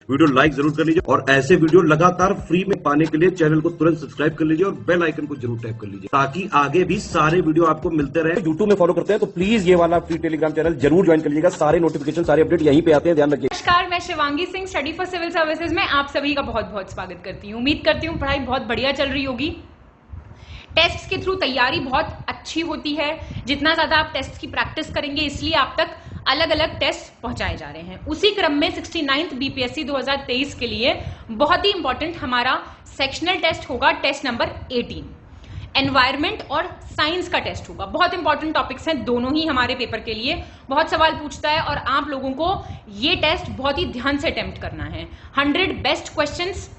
Video like जरूर कर लीजिए और ऐसे वीडियो लगातार फ्री में पाने के लिए चैनल को तुरंत सब्सक्राइब कर लीजिए और बेल आइकन को जरूर टैप कर लीजिए ताकि आगे भी सारे वीडियो आपको मिलते रहे। यूट्यूब में फॉलो करते हैं तो प्लीज ये वाला फ्री टेलीग्राम चैनल जरूर ज्वाइन कर लीजिएगा। सारे नोटिफिकेशन, सारे अपडेट यहीं पे आते हैं, ध्यान रखिए। नमस्कार, मैं Shivangi Singh study for civil services में आप सभी का बहुत बहुत स्वागत करती हूँ। उम्मीद करती हूँ पढ़ाई बहुत बढ़िया चल रही होगी। टेस्ट के थ्रू तैयारी बहुत अच्छी होती है। जितना ज्यादा आप टेस्ट की प्रैक्टिस करेंगे इसलिए आप तक अलग अलग टेस्ट पहुंचाए जा रहे हैं। उसी क्रम में 69th बीपीएससी 2023 के लिए बहुत ही इंपॉर्टेंट हमारा सेक्शनल टेस्ट होगा, टेस्ट नंबर 18। एनवायरमेंट और साइंस का टेस्ट होगा। बहुत इंपॉर्टेंट टॉपिक्स हैं दोनों ही हमारे पेपर के लिए, बहुत सवाल पूछता है और आप लोगों को ये टेस्ट बहुत ही ध्यान से अटेम्प्ट करना है। 100 बेस्ट क्वेश्चंस।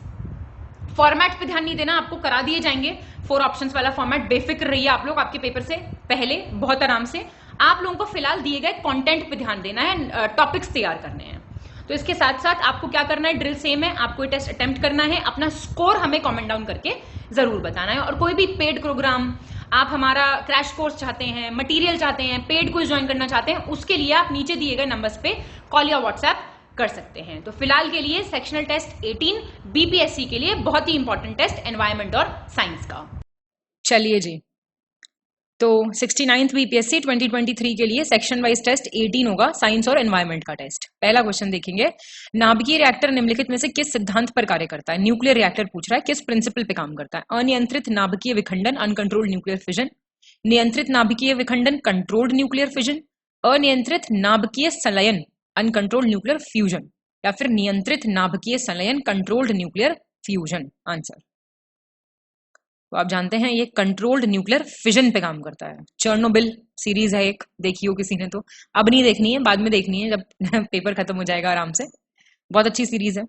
फॉर्मेट पे ध्यान नहीं देना, आपको करा दिए जाएंगे 4 ऑप्शंस वाला फॉर्मेट। बेफिक्र रहिए आप लोग, आपके पेपर से पहले बहुत आराम से। आप लोगों को फिलहाल दिए गए कंटेंट पे ध्यान देना है, टॉपिक्स तैयार करने हैं। तो इसके साथ साथ आपको क्या करना है, ड्रिल सेम है, आपको ये टेस्ट अटेम्प्ट करना है। अपना स्कोर हमें कमेंट डाउन करके जरूर बताना है। और कोई भी पेड प्रोग्राम, आप हमारा क्रैश कोर्स चाहते हैं, मटेरियल चाहते हैं, पेड क्विज ज्वाइन करना चाहते हैं, उसके लिए आप नीचे दिए गए नंबर्स पे कॉल या व्हाट्सएप कर सकते हैं। तो फिलहाल के लिए सेक्शनल टेस्ट 18 बीपीएससी के लिए बहुत ही इंपॉर्टेंट टेस्ट एनवायरमेंट और साइंस का। चलिए जी, तो 69th बीपीएससी 2023 के लिए सेक्शन वाइज टेस्ट 18 होगा, साइंस और एनवायरमेंट का टेस्ट। पहला क्वेश्चन देखेंगे, नाभिकीय रिएक्टर निम्नलिखित में से किस सिद्धांत पर कार्य करता है? न्यूक्लियर रिएक्टर पूछ रहा है, किस प्रिंसिपल पे काम करता है? अनियंत्रित नाभिकीय विखंडन, अनकंट्रोल्ड न्यूक्लियर फिजन। नियंत्रित नाभिकीय विखंडन, कंट्रोल्ड न्यूक्लियर फिजन। अनियंत्रित नाभिकीय संलयन, अनकंट्रोल्ड न्यूक्लियर फ्यूजन। या फिर नियंत्रित नाभिकीय संलयन, कंट्रोल्ड न्यूक्लियर फ्यूजन। आंसर तो आप जानते हैं ये कंट्रोल्ड न्यूक्लियर फिजन पे काम करता है। चर्नोबिल सीरीज है एक, देखी हो किसी ने तो। अब नहीं देखनी है, बाद में देखनी है जब पेपर खत्म हो जाएगा आराम से। बहुत अच्छी सीरीज है।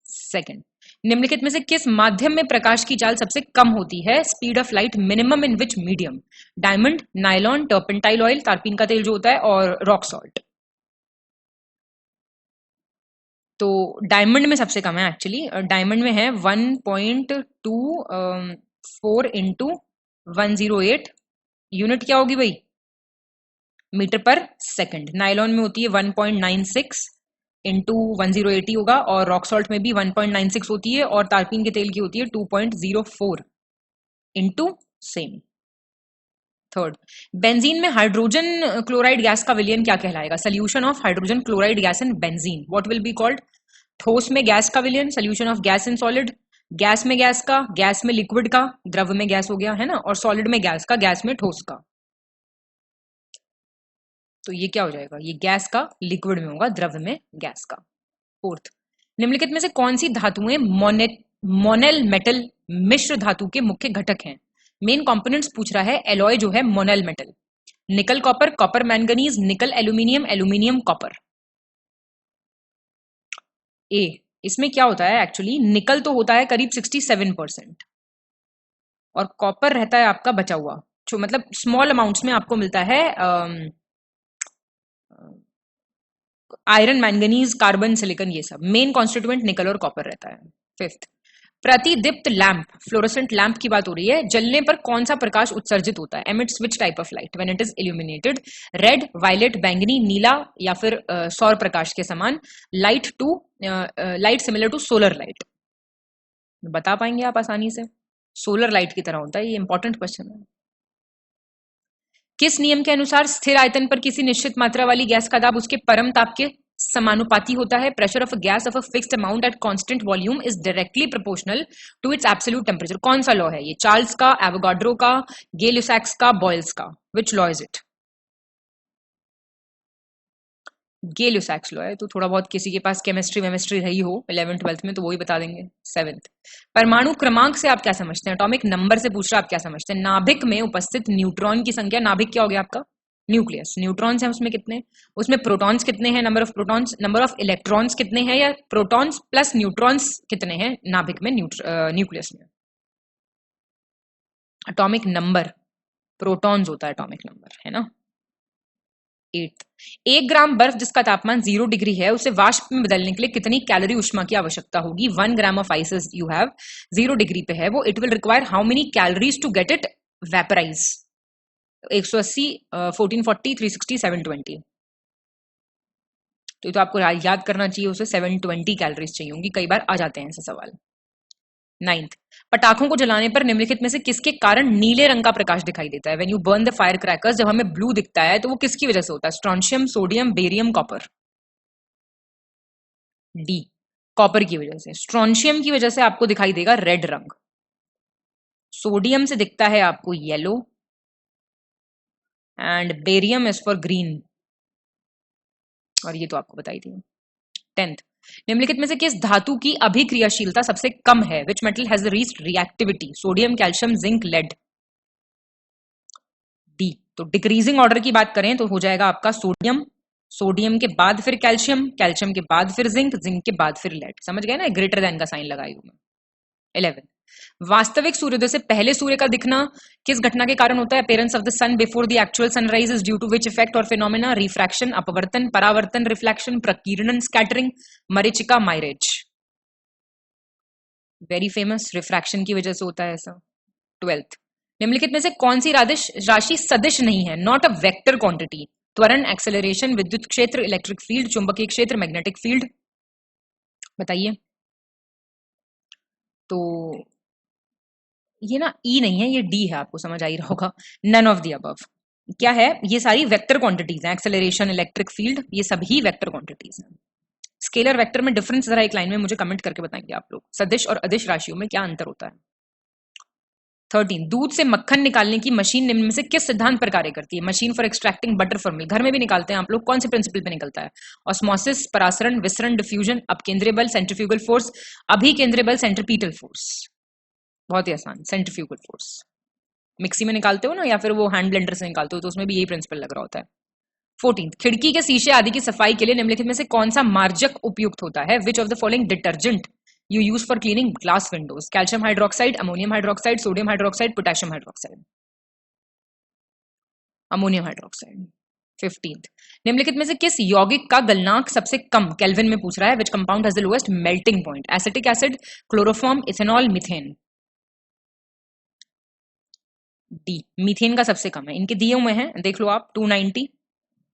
सेकंड, निम्नलिखित में से किस माध्यम में प्रकाश की चाल सबसे कम होती है? Speed of light minimum in which medium? Diamond, nylon, turpentine oil, तारपीन का तेल जो होता है, और रॉक सॉल्ट। तो डायमंड में सबसे कम है एक्चुअली। डायमंड में है 1.24 इंटू 108। यूनिट क्या होगी भाई? Metre per second. नायलॉन में होती है 1.96 इंटू 1080 होगा, और रॉक सॉल्ट में भी 1.96 होती है, और तारपीन के तेल की होती है 2.04 इंटू सेम। थर्ड, बेंजीन में हाइड्रोजन क्लोराइड गैस का विलयन क्या कहलाएगा? Solution of hydrogen chloride gas in benzene, what will be called? ठोस में गैस का विलयन, solution of gas in solid. Gas में गैस का, गैस में लिक्विड का, द्रव में गैस हो गया है ना, और सॉलिड में गैस का, गैस में ठोस का। तो ये क्या हो जाएगा? ये गैस का लिक्विड में होगा, द्रव में गैस का। फोर्थ, निम्नलिखित में से कौन सी धातुएं मोनेल मेटल मिश्र धातु के मुख्य घटक हैं? मेन कंपोनेंट्स पूछ रहा है। एलॉय जो है मोनेल मेटल, निकल कॉपर, कॉपर मैंगनीज, निकल एल्यूमिनियम, एल्यूमिनियम कॉपर। ए, इसमें क्या होता है एक्चुअली, निकल तो होता है करीब 67% और कॉपर रहता है आपका बचा हुआ, जो मतलब स्मॉल अमाउंट्स में आपको मिलता है। आयरन, मैंगनीज, कार्बन, सिलिकॉन, ये सब मेन कॉन्स्टिट्यूएंट निकल और कॉपर रहता है। फिफ्थ, प्रतिदीप्त लैंप, फ्लोरोसेंट लैंप की बात हो रही है। जलने पर कौन सा प्रकाश उत्सर्जित होता है? Emits which type of light when it is illuminated? Red, violet, बैंगनी, नीला, या फिर सौर प्रकाश के समान। Light similar to solar light. बता पाएंगे आप आसानी से? सोलर लाइट की तरह होता है। ये इंपॉर्टेंट क्वेश्चन है। किस नियम के अनुसार स्थिर आयतन पर किसी निश्चित मात्रा वाली गैस का दाब उसके परम ताप के समानुपाती होता है? Pressure of a gas of a fixed amount at constant volume is directly proportional to its absolute temperature. कौन सा लॉ है ये? चार्ल्स का, एवोगाड्रो का, गे-लुसाक्स का, बॉयल्स का? Which law is it? Gay Lussac's law है। तो थोड़ा बहुत किसी के पास केमिस्ट्री रही हो 11th 12th में तो वही बता देंगे। 7th, परमाणु क्रमांक से आप क्या समझते हैं? एटॉमिक नंबर से पूछ रहा है, आप क्या समझते हैं? नाभिक में उपस्थित न्यूट्रॉन की संख्या। नाभिक क्या हो गया आपका? न्यूक्लियस। न्यूट्रॉन्स हैं उसमें कितने? उसमें प्रोटॉन्स कितने हैं? Number of protons. Number of electrons कितने हैं, या प्रोटॉन्स प्लस न्यूट्रॉन्स कितने हैं नाभिक में, न्यूक्लियस में? एटॉमिक नंबर प्रोटॉन्स होता है एटॉमिक नंबर, है ना। 8, 1 ग्राम बर्फ जिसका तापमान 0 डिग्री है, उसे वाष्प में बदलने के लिए कितनी कैलोरी ऊष्मा की आवश्यकता होगी? 1 gram of ice you have, 0 degree पे है वो, it will require how many calories to get it vaporize? 180, 1440, 360, 720। तो ये तो आपको याद करना चाहिए, उसे 720 कैलोरीज चाहिए होंगी, कई बार आ जाते हैं ऐसे सवाल। 9th, पटाखों को जलाने पर निम्नलिखित में से किसके कारण नीले रंग का प्रकाश दिखाई देता है? When you burn the fire crackers, जब हमें ब्लू दिखता है तो वो किसकी वजह से होता है? Strontium, sodium, barium, copper. D, copper की वजह से। स्ट्रोंशियम की वजह से आपको दिखाई देगा रेड रंग, सोडियम से दिखता है आपको yellow, and barium is for green, और ये तो आपको बताई थी। 10th, निम्नलिखित में से किस धातु की अभिक्रियाशीलता सबसे कम है? Which metal has the least reactivity? Sodium, calcium, zinc, lead. D, तो डिक्रीजिंग ऑर्डर की बात करें तो हो जाएगा आपका सोडियम, सोडियम के बाद फिर कैल्शियम, कैल्शियम के बाद फिर जिंक, जिंक के बाद फिर लेड। समझ गए ना, ग्रेटर देन का साइन लगाई हूं मैं। 11, वास्तविक सूर्योदय से पहले सूर्य का दिखना किस घटना के कारण होता है? Appearance of the sun before the actual sunrise is due to which effect और फिनोमेना? रिफ्रैक्शन, अपवर्तन, परावर्तन, रिफ्लेक्शन, प्रकीर्णन, स्कैटरिंग, मरीचिका, माइरेज। वेरी फेमस, रिफ्रैक्शन की वजह से होता है ऐसा। 12th, निम्नलिखित में से कौन सी राशि सदिश नहीं है? Not a vector quantity? त्वरण, एक्सेलरेशन, विद्युत क्षेत्र, इलेक्ट्रिक फील्ड, चुंबकीय क्षेत्र, मैग्नेटिक फील्ड। बताइए। तो ये ना ई नहीं है, ये डी है, आपको समझ आ ही रहा होगा। None of the above. क्या है? ये सारी वेक्टर क्वांटिटीज हैं, एक्सेलरेशन, इलेक्ट्रिक फील्ड, ये सभी वेक्टर क्वांटिटीज हैं। स्केलर वेक्टर में डिफरेंस जरा एक लाइन में मुझे कमेंट करके बताएंगे आप लोग, सदिश और अदिश राशियों में क्या अंतर होता है। 13, दूध से मक्खन निकालने की मशीन निम्न में से किस सिद्धांत पर कार्य करती है? Machine for extracting butter from milk, घर में भी निकालते हैं आप लोग, कौन से प्रिंसिपल पे निकलता है? ऑस्मोसिस, परासरण, विसरण, डिफ्यूजन, अपकेंद्रीय बल, सेंट्रीफ्यूगल फोर्स, अभिकेंद्रीय बल, सेंट्रीपिटल फोर्स। बहुत ही आसान, सेंट्रीफ्यूगल फोर्स। मिक्सी में निकालते हो ना, या फिर वो हैंड ब्लेंडर से निकालते हो, तो उसमें भी यही प्रिंसिपल लग रहा होता है। 14, खिड़की के शीशे आदि की सफाई के लिए निम्नलिखित में से कौन सा मार्जक उपयुक्त होता है? Which of the following detergent you use for cleaning glass windows? Calcium hydroxide, ammonium hydroxide, sodium hydroxide, potassium hydroxide. Ammonium hydroxide. 15th, निम्नलिखित में से किस यौगिक का गलनांक सबसे कम केल्विन में पूछ रहा है? Which compound has the lowest melting point? Acetic acid, chloroform, ethanol, methane. D, methane का सबसे कम है। इनके दिए हुए हैं, देख लो आप, 290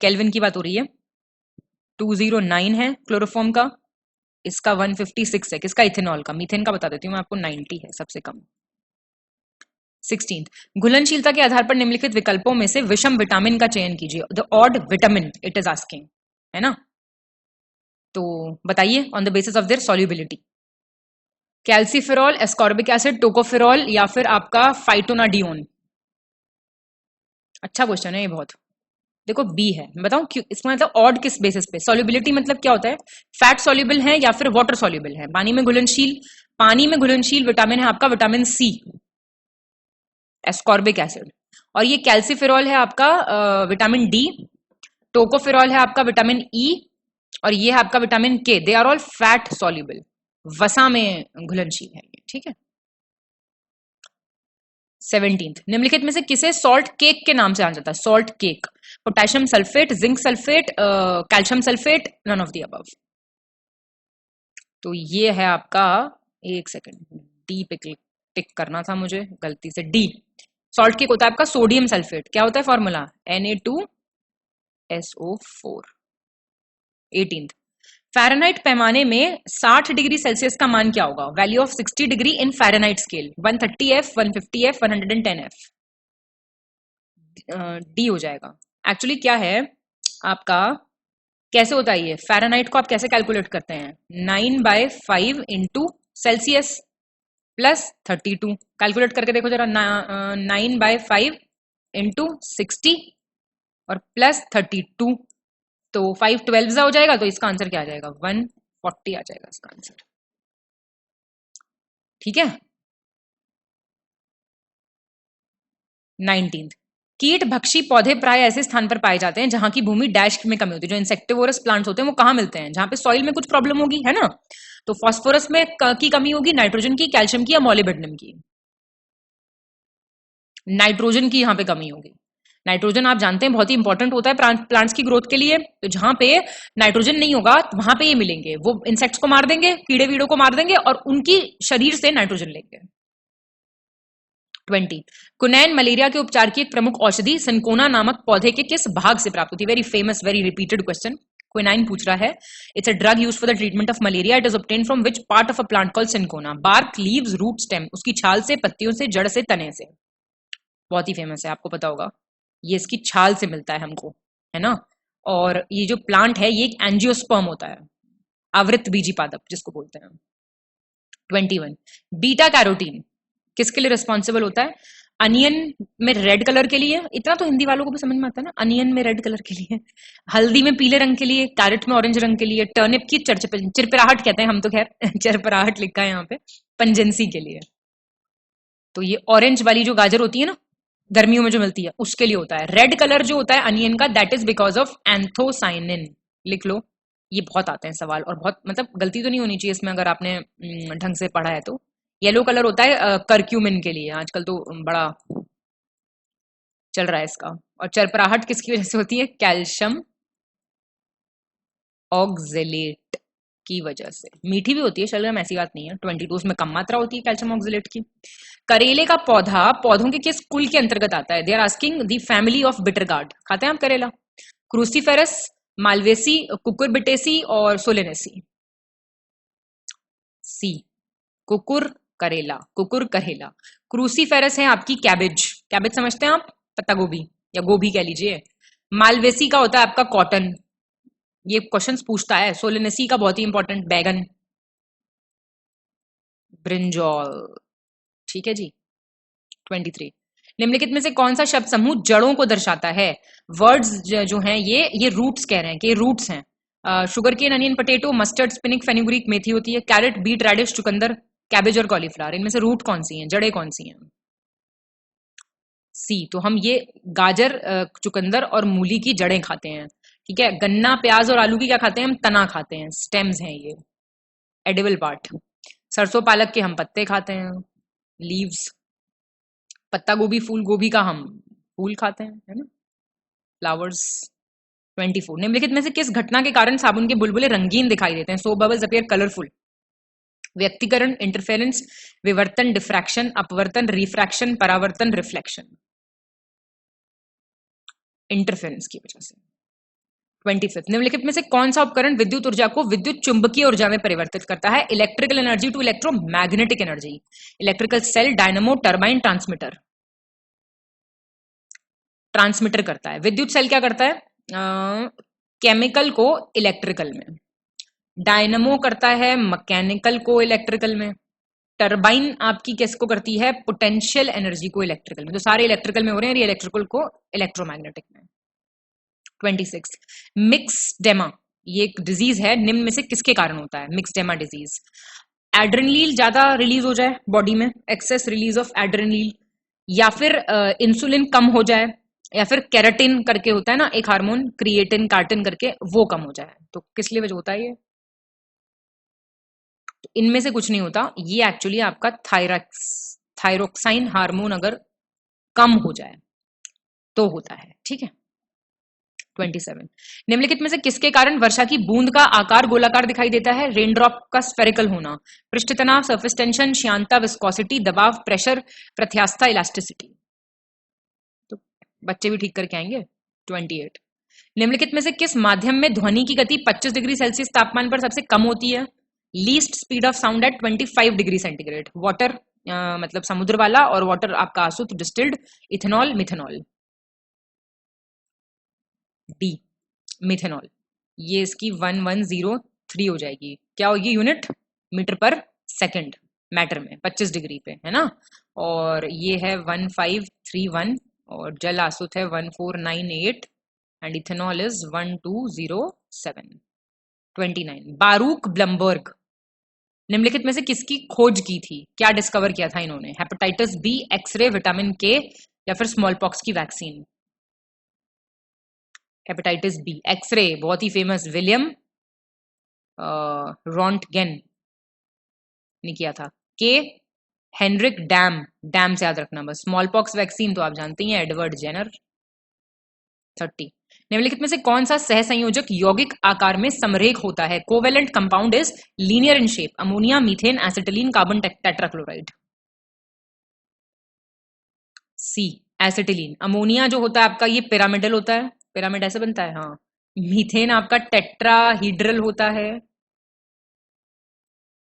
केल्विन की बात हो रही है, 209 है क्लोरोफॉर्म का, इसका 156 है। किसका? इथेनॉल का। मीथेन का बता देती हूँ मैं आपको, 90 है सबसे कम। 16th, घुलनशीलता के आधार पर निम्नलिखित विकल्पों में से विषम विटामिन का चयन कीजिए। The odd vitamin it is asking, है ना, तो बताइए on the basis of their solubility. Calciferol, ascorbic acid, tocopherol, या फिर आपका फाइटोनाडियोन। अच्छा क्वेश्चन है ये बहुत। देखो बी है, मैं बताऊं क्यों इसमें, मतलब ऑड किस बेसिस पे? सॉल्युबिलिटी मतलब क्या होता है? फैट सॉल्युबल है या फिर वाटर सॉल्युबल है? पानी में घुलनशील, पानी में घुलनशील विटामिन है आपका विटामिन सी, एस्कॉर्बिक एसिड, और ये कैल्सीफेरॉल है आपका विटामिन डी, टोकोफेरॉल है आपका विटामिन ई, और ये है आपका vitamin K. They are all fat soluble, वसा में घुलनशील है ये, ठीक है। 17th, निम्नलिखित में से किसे सॉल्ट केक के नाम से जाना जाता है? Salt cake, potassium sulphate, zinc sulphate, calcium sulphate, none of the above. तो ये है आपका, एक सेकंड, डी पे टिक करना था मुझे गलती से। डी, सॉल्ट केक होता है आपका सोडियम सल्फेट। क्या होता है फॉर्मूला? Na2SO4। 18th, फ़ारेनहाइट पैमाने में 60 डिग्री सेल्सियस का मान क्या होगा? Value of 60 degree in Fahrenheit scale, 130F, 150F, 110F। D हो जाएगा। एक्चुअली क्या है आपका, कैसे होता है ये फ़ारेनहाइट को आप कैसे कैलकुलेट करते हैं? 9/5 इंटू सेल्सियस प्लस 32। कैलकुलेट करके देखो जरा, 9/5 इंटू 60 और प्लस 32, तो 5 12 हो जाएगा, तो इसका आंसर क्या आ जाएगा? 140 आ जाएगा इसका आंसर, ठीक है। 19th, कीट भक्षी पौधे प्राय ऐसे स्थान पर पाए जाते हैं जहां की भूमि डैश में कमी होती है। जो इंसेक्टिवोरस प्लांट्स होते हैं वो कहां मिलते हैं? जहां पे सॉइल में कुछ प्रॉब्लम होगी, है ना। तो फास्फोरस में की कमी होगी, नाइट्रोजन की, कैल्शियम की, या मॉलिब्डेनम की? नाइट्रोजन की यहां पे कमी होगी। नाइट्रोजन आप जानते हैं बहुत ही इंपॉर्टेंट होता है प्लांट्स की ग्रोथ के लिए। तो जहां पे नाइट्रोजन नहीं होगा वहां पे ये मिलेंगे, वो इंसेक्ट्स को मार देंगे, कीड़े वीड़ों को मार देंगे, और उनकी शरीर से नाइट्रोजन लेंगे। 20, कुनैन मलेरिया के उपचार की एक प्रमुख औषधि सिनकोना नामक पौधे के किस भाग से प्राप्त होती है? Very famous, very repeated question. Quinine पूछ रहा है, it's a drug use for the treatment of malaria, it is obtain from which part of a plant called cinchona, bark, leaves, root, stem, उसकी छाल से, पत्तियों से, जड़ से, तने से। बहुत ही फेमस है, आपको पता होगा, ये इसकी छाल से मिलता है हमको, है ना। और ये जो प्लांट है ये एक एंजियोस्पर्म होता है, आवृत बीजी पादप जिसको बोलते हैं। 21 बीटा कैरोटीन किसके लिए रिस्पॉन्सिबल होता है? अनियन में रेड कलर के लिए, इतना तो हिंदी वालों को भी समझ में आता है ना, अनियन में रेड कलर के लिए, हल्दी में पीले रंग के लिए, कैरेट में ऑरेंज रंग के लिए, टर्निप की चिरपिराहट कहते हैं हम तो, खैर चिरपिराहट लिखा है यहाँ पे, पंजेंसी के लिए। तो ये ऑरेंज वाली जो गाजर होती है ना गर्मियों में जो मिलती है उसके लिए होता है। रेड कलर जो होता है अनियन का, that is because of anthocyanin. लिख लो, ये बहुत आते हैं सवाल, और बहुत मतलब गलती तो नहीं होनी चाहिए इसमें अगर आपने ढंग से पढ़ा है तो। येलो कलर होता है करक्यूमिन के लिए, आजकल तो बड़ा चल रहा है इसका। और चरपराहट किसकी वजह से होती है? कैल्शियम ऑक्जेलेट की वजह से। मीठी भी होती है शलगम, ऐसी बात नहीं है, 22 उसमें कम मात्रा होती है कैल्शियम ऑक्जेलेट की। करेले का पौधा पौधों के किस कुल के अंतर्गत आता है? They are asking the family of bitter gourd. खाते हैं आप करेला? क्रूसीफेरस, मालवेसी, कुकुरबिटेसी और सोलेनेसी। सी कुकुर करेला, कुकुर करेला। क्रूसीफेरस है आपकी कैबेज, कैबेज समझते हैं आप, पत्ता गोभी या गोभी कह लीजिए। मालवेसी का होता है आपका कॉटन, ये क्वेश्चंस पूछता है। सोलेनेसी का बहुत ही इंपॉर्टेंट, बैगन, ब्रिंजॉल। ठीक है जी। 23 निम्नलिखित में से कौन सा शब्द समूह जड़ों को दर्शाता है? वर्ड्स जो हैं ये रूट्स कह रहे हैं कि रूट्स हैं। Sugar cane, onion, potato, mustard, spinach, fenugreek, मेथी होती है, कैरेट, बीट, रेडिश, चुकंदर, कैबेज और कॉलीफ्लावर। इनमें से रूट कौन सी हैं, जड़ें कौन सी हैं? सी। तो हम ये गाजर, चुकंदर और मूली की जड़ें खाते हैं। ठीक है। गन्ना, प्याज और आलू की क्या खाते हैं हम? तना खाते हैं, स्टेम्स हैं ये, एडिबल पार्ट। सरसों पालक के हम पत्ते खाते हैं, लीव्स। पत्ता गोभी, फूल गोभी का हम फूल खाते हैं, है ना, फ्लावर्स। 24 निम्नलिखित में से किस घटना के कारण साबुन के बुलबुले रंगीन दिखाई देते हैं? Soap bubbles appear colourful. व्यक्तिकरण, इंटरफेरेंस, विवर्तन, डिफ्रैक्शन, अपवर्तन, रिफ्रैक्शन, परावर्तन, रिफ्लेक्शन। इंटरफेरेंस की वजह से। 25 निम्नलिखित में से कौन सा उपकरण विद्युत ऊर्जा को विद्युत चुंबकीय ऊर्जा में परिवर्तित करता है? Electrical energy to electromagnetic energy. Electrical cell, dynamo, turbine, transmitter. Transmitter करता है। विद्युत सेल क्या करता है? केमिकल को इलेक्ट्रिकल में। डायनमो करता है मैकेनिकल को इलेक्ट्रिकल में। टर्बाइन आपकी किसको करती है? पोटेंशियल एनर्जी को इलेक्ट्रिकल में। तो सारे इलेक्ट्रिकल में हो रहे हैं, इलेक्ट्रिकल को इलेक्ट्रोमैग्नेटिक में। 26 मिक्सडेमा, ये एक डिजीज है, निम्न में से किसके कारण होता है मिक्सडेमा डिजीज? एड्रेनलिन ज्यादा रिलीज हो जाए बॉडी में, एक्सेस रिलीज ऑफ एड्रेनलिन, या फिर इंसुलिन कम हो जाए, या फिर कैराटिन करके होता है ना एक हार्मोन, क्रिएटिन कार्टिन करके, वो कम हो जाए। तो किस लिए वजह होता है ये? तो इनमें से कुछ नहीं होता, ये एक्चुअली आपका थायरोक्साइन हार्मोन अगर कम हो जाए तो होता है। ठीक है। 27 निम्नलिखित में से किसके कारण वर्षा की बूंद का आकार गोलाकार दिखाई देता है? रेनड्रॉप का स्फेरिकल होना, पृष्ठ तनाव, सरफेस टेंशन, श्यानता, विस्कोसिटी, दबाव, प्रेशर, प्रत्यास्थता, इलास्टिसिटी। तो बच्चे भी ठीक करके आएंगे। 28 निम्नलिखित में से किस माध्यम में ध्वनि की गति 25 डिग्री सेल्सियस तापमान पर सबसे कम होती है? Least speed of sound at 25 degree centigrade. Water मतलब समुद्र वाला, और वाटर आपका आसुत, distilled, ethanol, methanol. D methanol. ये इसकी 1103 हो जाएगी। क्या होगी unit? Metre per second matter में, 25 डिग्री पे, है ना। और ये है 1531, और जल आसुत है 1498, and ethanol is 1207। 29 Baruch Blumberg निम्नलिखित में से किसकी खोज की थी? क्या डिस्कवर किया था इन्होंने? हेपेटाइटिस बी, एक्सरे, विटामिन के, या फिर स्मॉल पॉक्स की वैक्सीन? हेपेटाइटिस बी, एक्सरे बहुत ही फेमस, विलियम रॉन्टगेन ने किया था। के हेनरिक डैम, डैम से याद रखना बस। स्मॉल पॉक्स वैक्सीन तो आप जानते ही हैं, एडवर्ड जेनर। 30 निम्नलिखित में से कौन सा सहसंयोजक यौगिक आकार में समरेख होता है? Covalent compound is linear in shape, ammonia, methane, acetylene, carbon tetrachloride. C acetylene. Ammonia जो होता है आपका ये पिरामिडल होता है, पिरामिड ऐसे बनता है, हाँ, मीथेन आपका टेट्राहीड्रल होता है,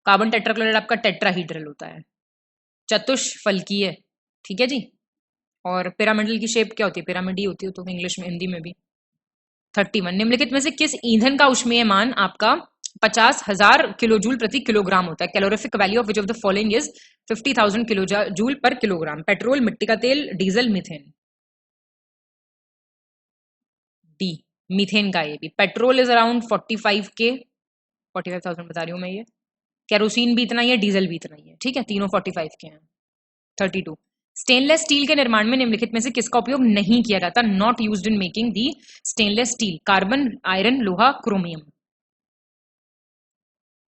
कार्बन टेट्राक्लोराइड आपका टेट्राहीड्रल होता है, चतुष्फलकीय, ठीक है जी। और पिरामिडल की शेप क्या होती है? पिरामिड ही होती है तो इंग्लिश में, हिंदी में भी। 31, निम्नलिखित में से किस ईंधन का ऊष्मीय मान आपका 50,000 किलोजूल प्रति किलोग्राम होता है? Calorific value of which of the following is 50,000 kilojoule पर किलोग्राम? पेट्रोल, मिट्टी का तेल, डीजल, मीथेन। डी, मीथेन का। ये भी पेट्रोल इज अराउंड 45 के, 45,000 बता रही हूँ मैं ये। केरोसिन भी इतना ही है, डीजल भी इतना ही है, ठीक है, तीनों 45 के हैं। 32, स्टेनलेस स्टील के निर्माण में निम्नलिखित में से किसका उपयोग नहीं किया जाता? Not used in making the stainless steel? Carbon, iron, लोहा, क्रोमियम।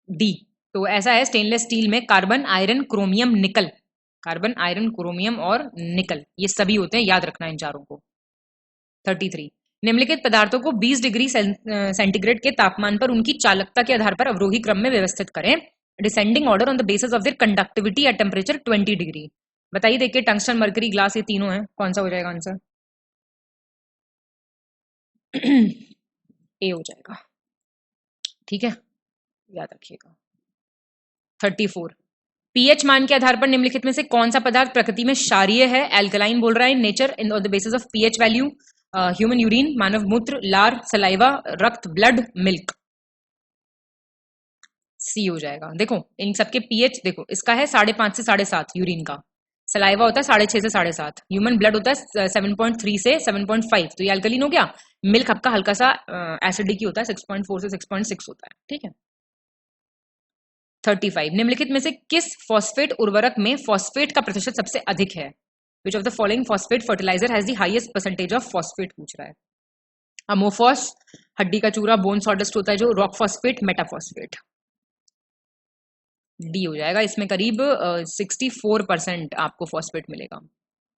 डी, तो ऐसा है स्टेनलेस स्टील में कार्बन, आयरन, क्रोमियम, निकल, कार्बन, आयरन, क्रोमियम और निकल, ये सभी होते हैं, याद रखना इन चारों को। 33, निम्नलिखित पदार्थों को 20 डिग्री सेंटीग्रेड के तापमान पर उनकी चालकता के आधार पर अवरोही क्रम में व्यवस्थित करें, descending order on the basis of their conductivity at temperature 20 degree. बताइए, देखिए, टंगस्टन, मरकरी, ग्लास, ये तीनों हैं, कौन सा हो जाएगा आंसर? ए हो जाएगा, ठीक है, याद रखिएगा। 34, पीएच मान के आधार पर निम्नलिखित में से कौन सा पदार्थ प्रकृति में क्षारीय है? एल्कलाइन बोल रहा है, nature in the basis of pH value, human urine, मानव मूत्र, लार, सलाइवा, रक्त, ब्लड, मिल्क। सी हो जाएगा। देखो इन सबके पीएच देखो, इसका है 5.5 से 7.5 यूरिन का, सलाइवा होता है 6.5 से 7.5, ह्यूमन ब्लड होता है 7.3 से 7.5, तो ये अल्कलीन हो गया। मिल्क आपका हल्का सा एसिडिक होता है, 6.4 से 6.6 होता है, ठीक है। 35, निम्नलिखित में से किस फॉस्फेट उर्वरक में फॉस्फेट का प्रतिशत सबसे अधिक है? Which of the following phosphate fertilizer has the highest percentage of phosphate पूछ रहा है। अमोफॉस, हड्डी का चूरा, बोन सॉडस्ट होता है जो, रॉक फॉस्फेट, मेटाफॉस्फेट। डी हो जाएगा, इसमें करीब 64% आपको फॉस्फेट मिलेगा।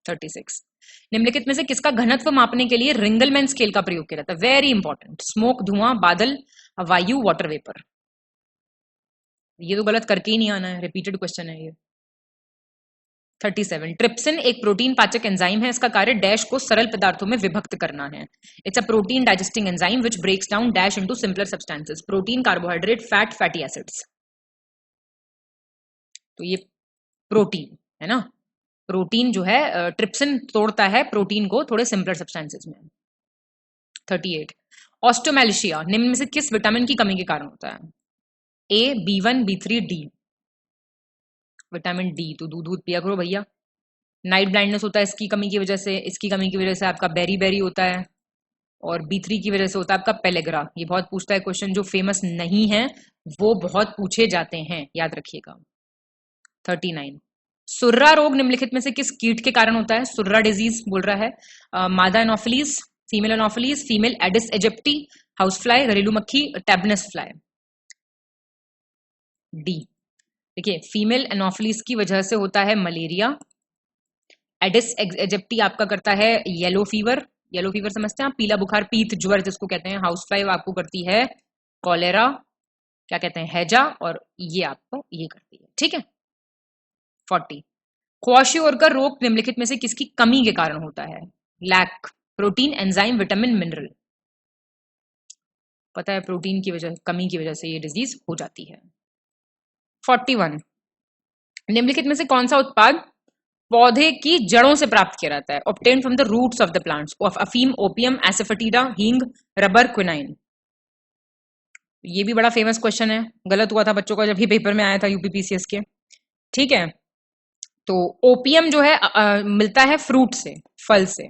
36, निम्नलिखित में से किसका घनत्व मापने के लिए रिंगलमैन स्केल का प्रयोग किया जाता है? वेरी इंपॉर्टेंट, स्मोक, धुआं, बादल, वायु, वाटर वेपर। ये तो गलत करके ही नहीं आना है, रिपीटेड क्वेश्चन है ये। 37, ट्रिप्सिन एक प्रोटीन पाचक एंजाइम है, इसका कार्य डैश को सरल पदार्थों में विभक्त करना है। It's a protein digesting enzyme which breaks down dash into simpler substances, protein, carbohydrate, fat, fatty acids. तो ये प्रोटीन है ना, प्रोटीन जो है ट्रिप्सिन तोड़ता है प्रोटीन को थोड़े सिंपलर सब्सटेंसेस में। 38, ऑस्टोमेलिशिया निम्न में से किस विटामिन की कमी के कारण होता है? ए, B1, B3, D. Vitamin D, तो दूध पिया करो भैया। नाइट ब्लाइंडनेस होता है इसकी कमी की वजह से, इसकी कमी की वजह से आपका बेरी बेरी होता है, और B3 की वजह से होता है आपका पेलेग्रा। ये बहुत पूछता है क्वेश्चन, जो फेमस नहीं है वो बहुत पूछे जाते हैं, याद रखिएगा। 39, सुर्रा रोग निम्नलिखित में से किस कीट के कारण होता है? सुर्रा डिजीज बोल रहा है, मादा anopheles, female anopheles, female Aedes aegypti, house fly, घरेलू मक्खी, टैबनस फ्लाई। डी, देखिए, फीमेल एनोफिलीज की वजह से होता है मलेरिया, एडिस एजिप्टी आपका करता है येलो फीवर, येलो फीवर समझते हैं आप, पीला बुखार, पीत ज्वर जिसको कहते हैं। हाउस फ्लाई आपको करती है कॉलेरा, क्या कहते हैं, हैजा, और ये आपको ये करती है, ठीक है। 40, क्वाशियोरकर रोग निम्नलिखित में से किसकी कमी के कारण होता है? Lack, protein, enzyme, vitamin, mineral. पता है प्रोटीन की वजह, कमी की वजह से ये डिजीज हो जाती है। 41, निम्नलिखित में से कौन सा उत्पाद पौधे की जड़ों से प्राप्त किया जाता है? Obtain from the roots of the plants, अफीम, ओपियम, एसेफेटिडा, हींग, रबर, क्विनाइन। ये भी बड़ा फेमस क्वेश्चन है, गलत हुआ था बच्चों का जब भी पेपर में आया था यूपीपीसीएस के, ठीक है। तो ओपियम जो है मिलता है फ्रूट से, फल से,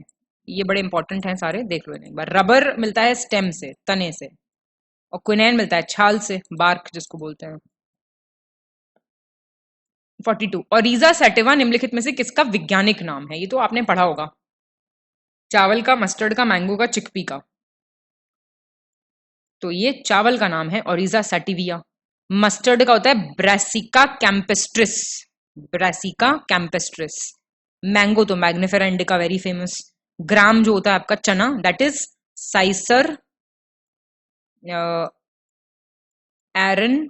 ये बड़े इंपॉर्टेंट हैं सारे, देख लो एक बार। रबर मिलता है स्टेम से, तने से, और क्विनाइन मिलता है छाल से, बार्क जिसको बोलते हैं। 42, ओरिजा सैटिवा निम्नलिखित में से किसका वैज्ञानिक नाम है? ये तो आपने पढ़ा होगा, चावल का, मस्टर्ड का, मैंगो का, चिकपी का। तो ये चावल का नाम है ओरिजा सैटिविया। मस्टर्ड का होता है brassica campestris, brassica campestris. Mango तो मैग्निफेरा इंडिका, वेरी फेमस। ग्राम जो होता है आपका चना, दैट इज साइसर एरनटीनम।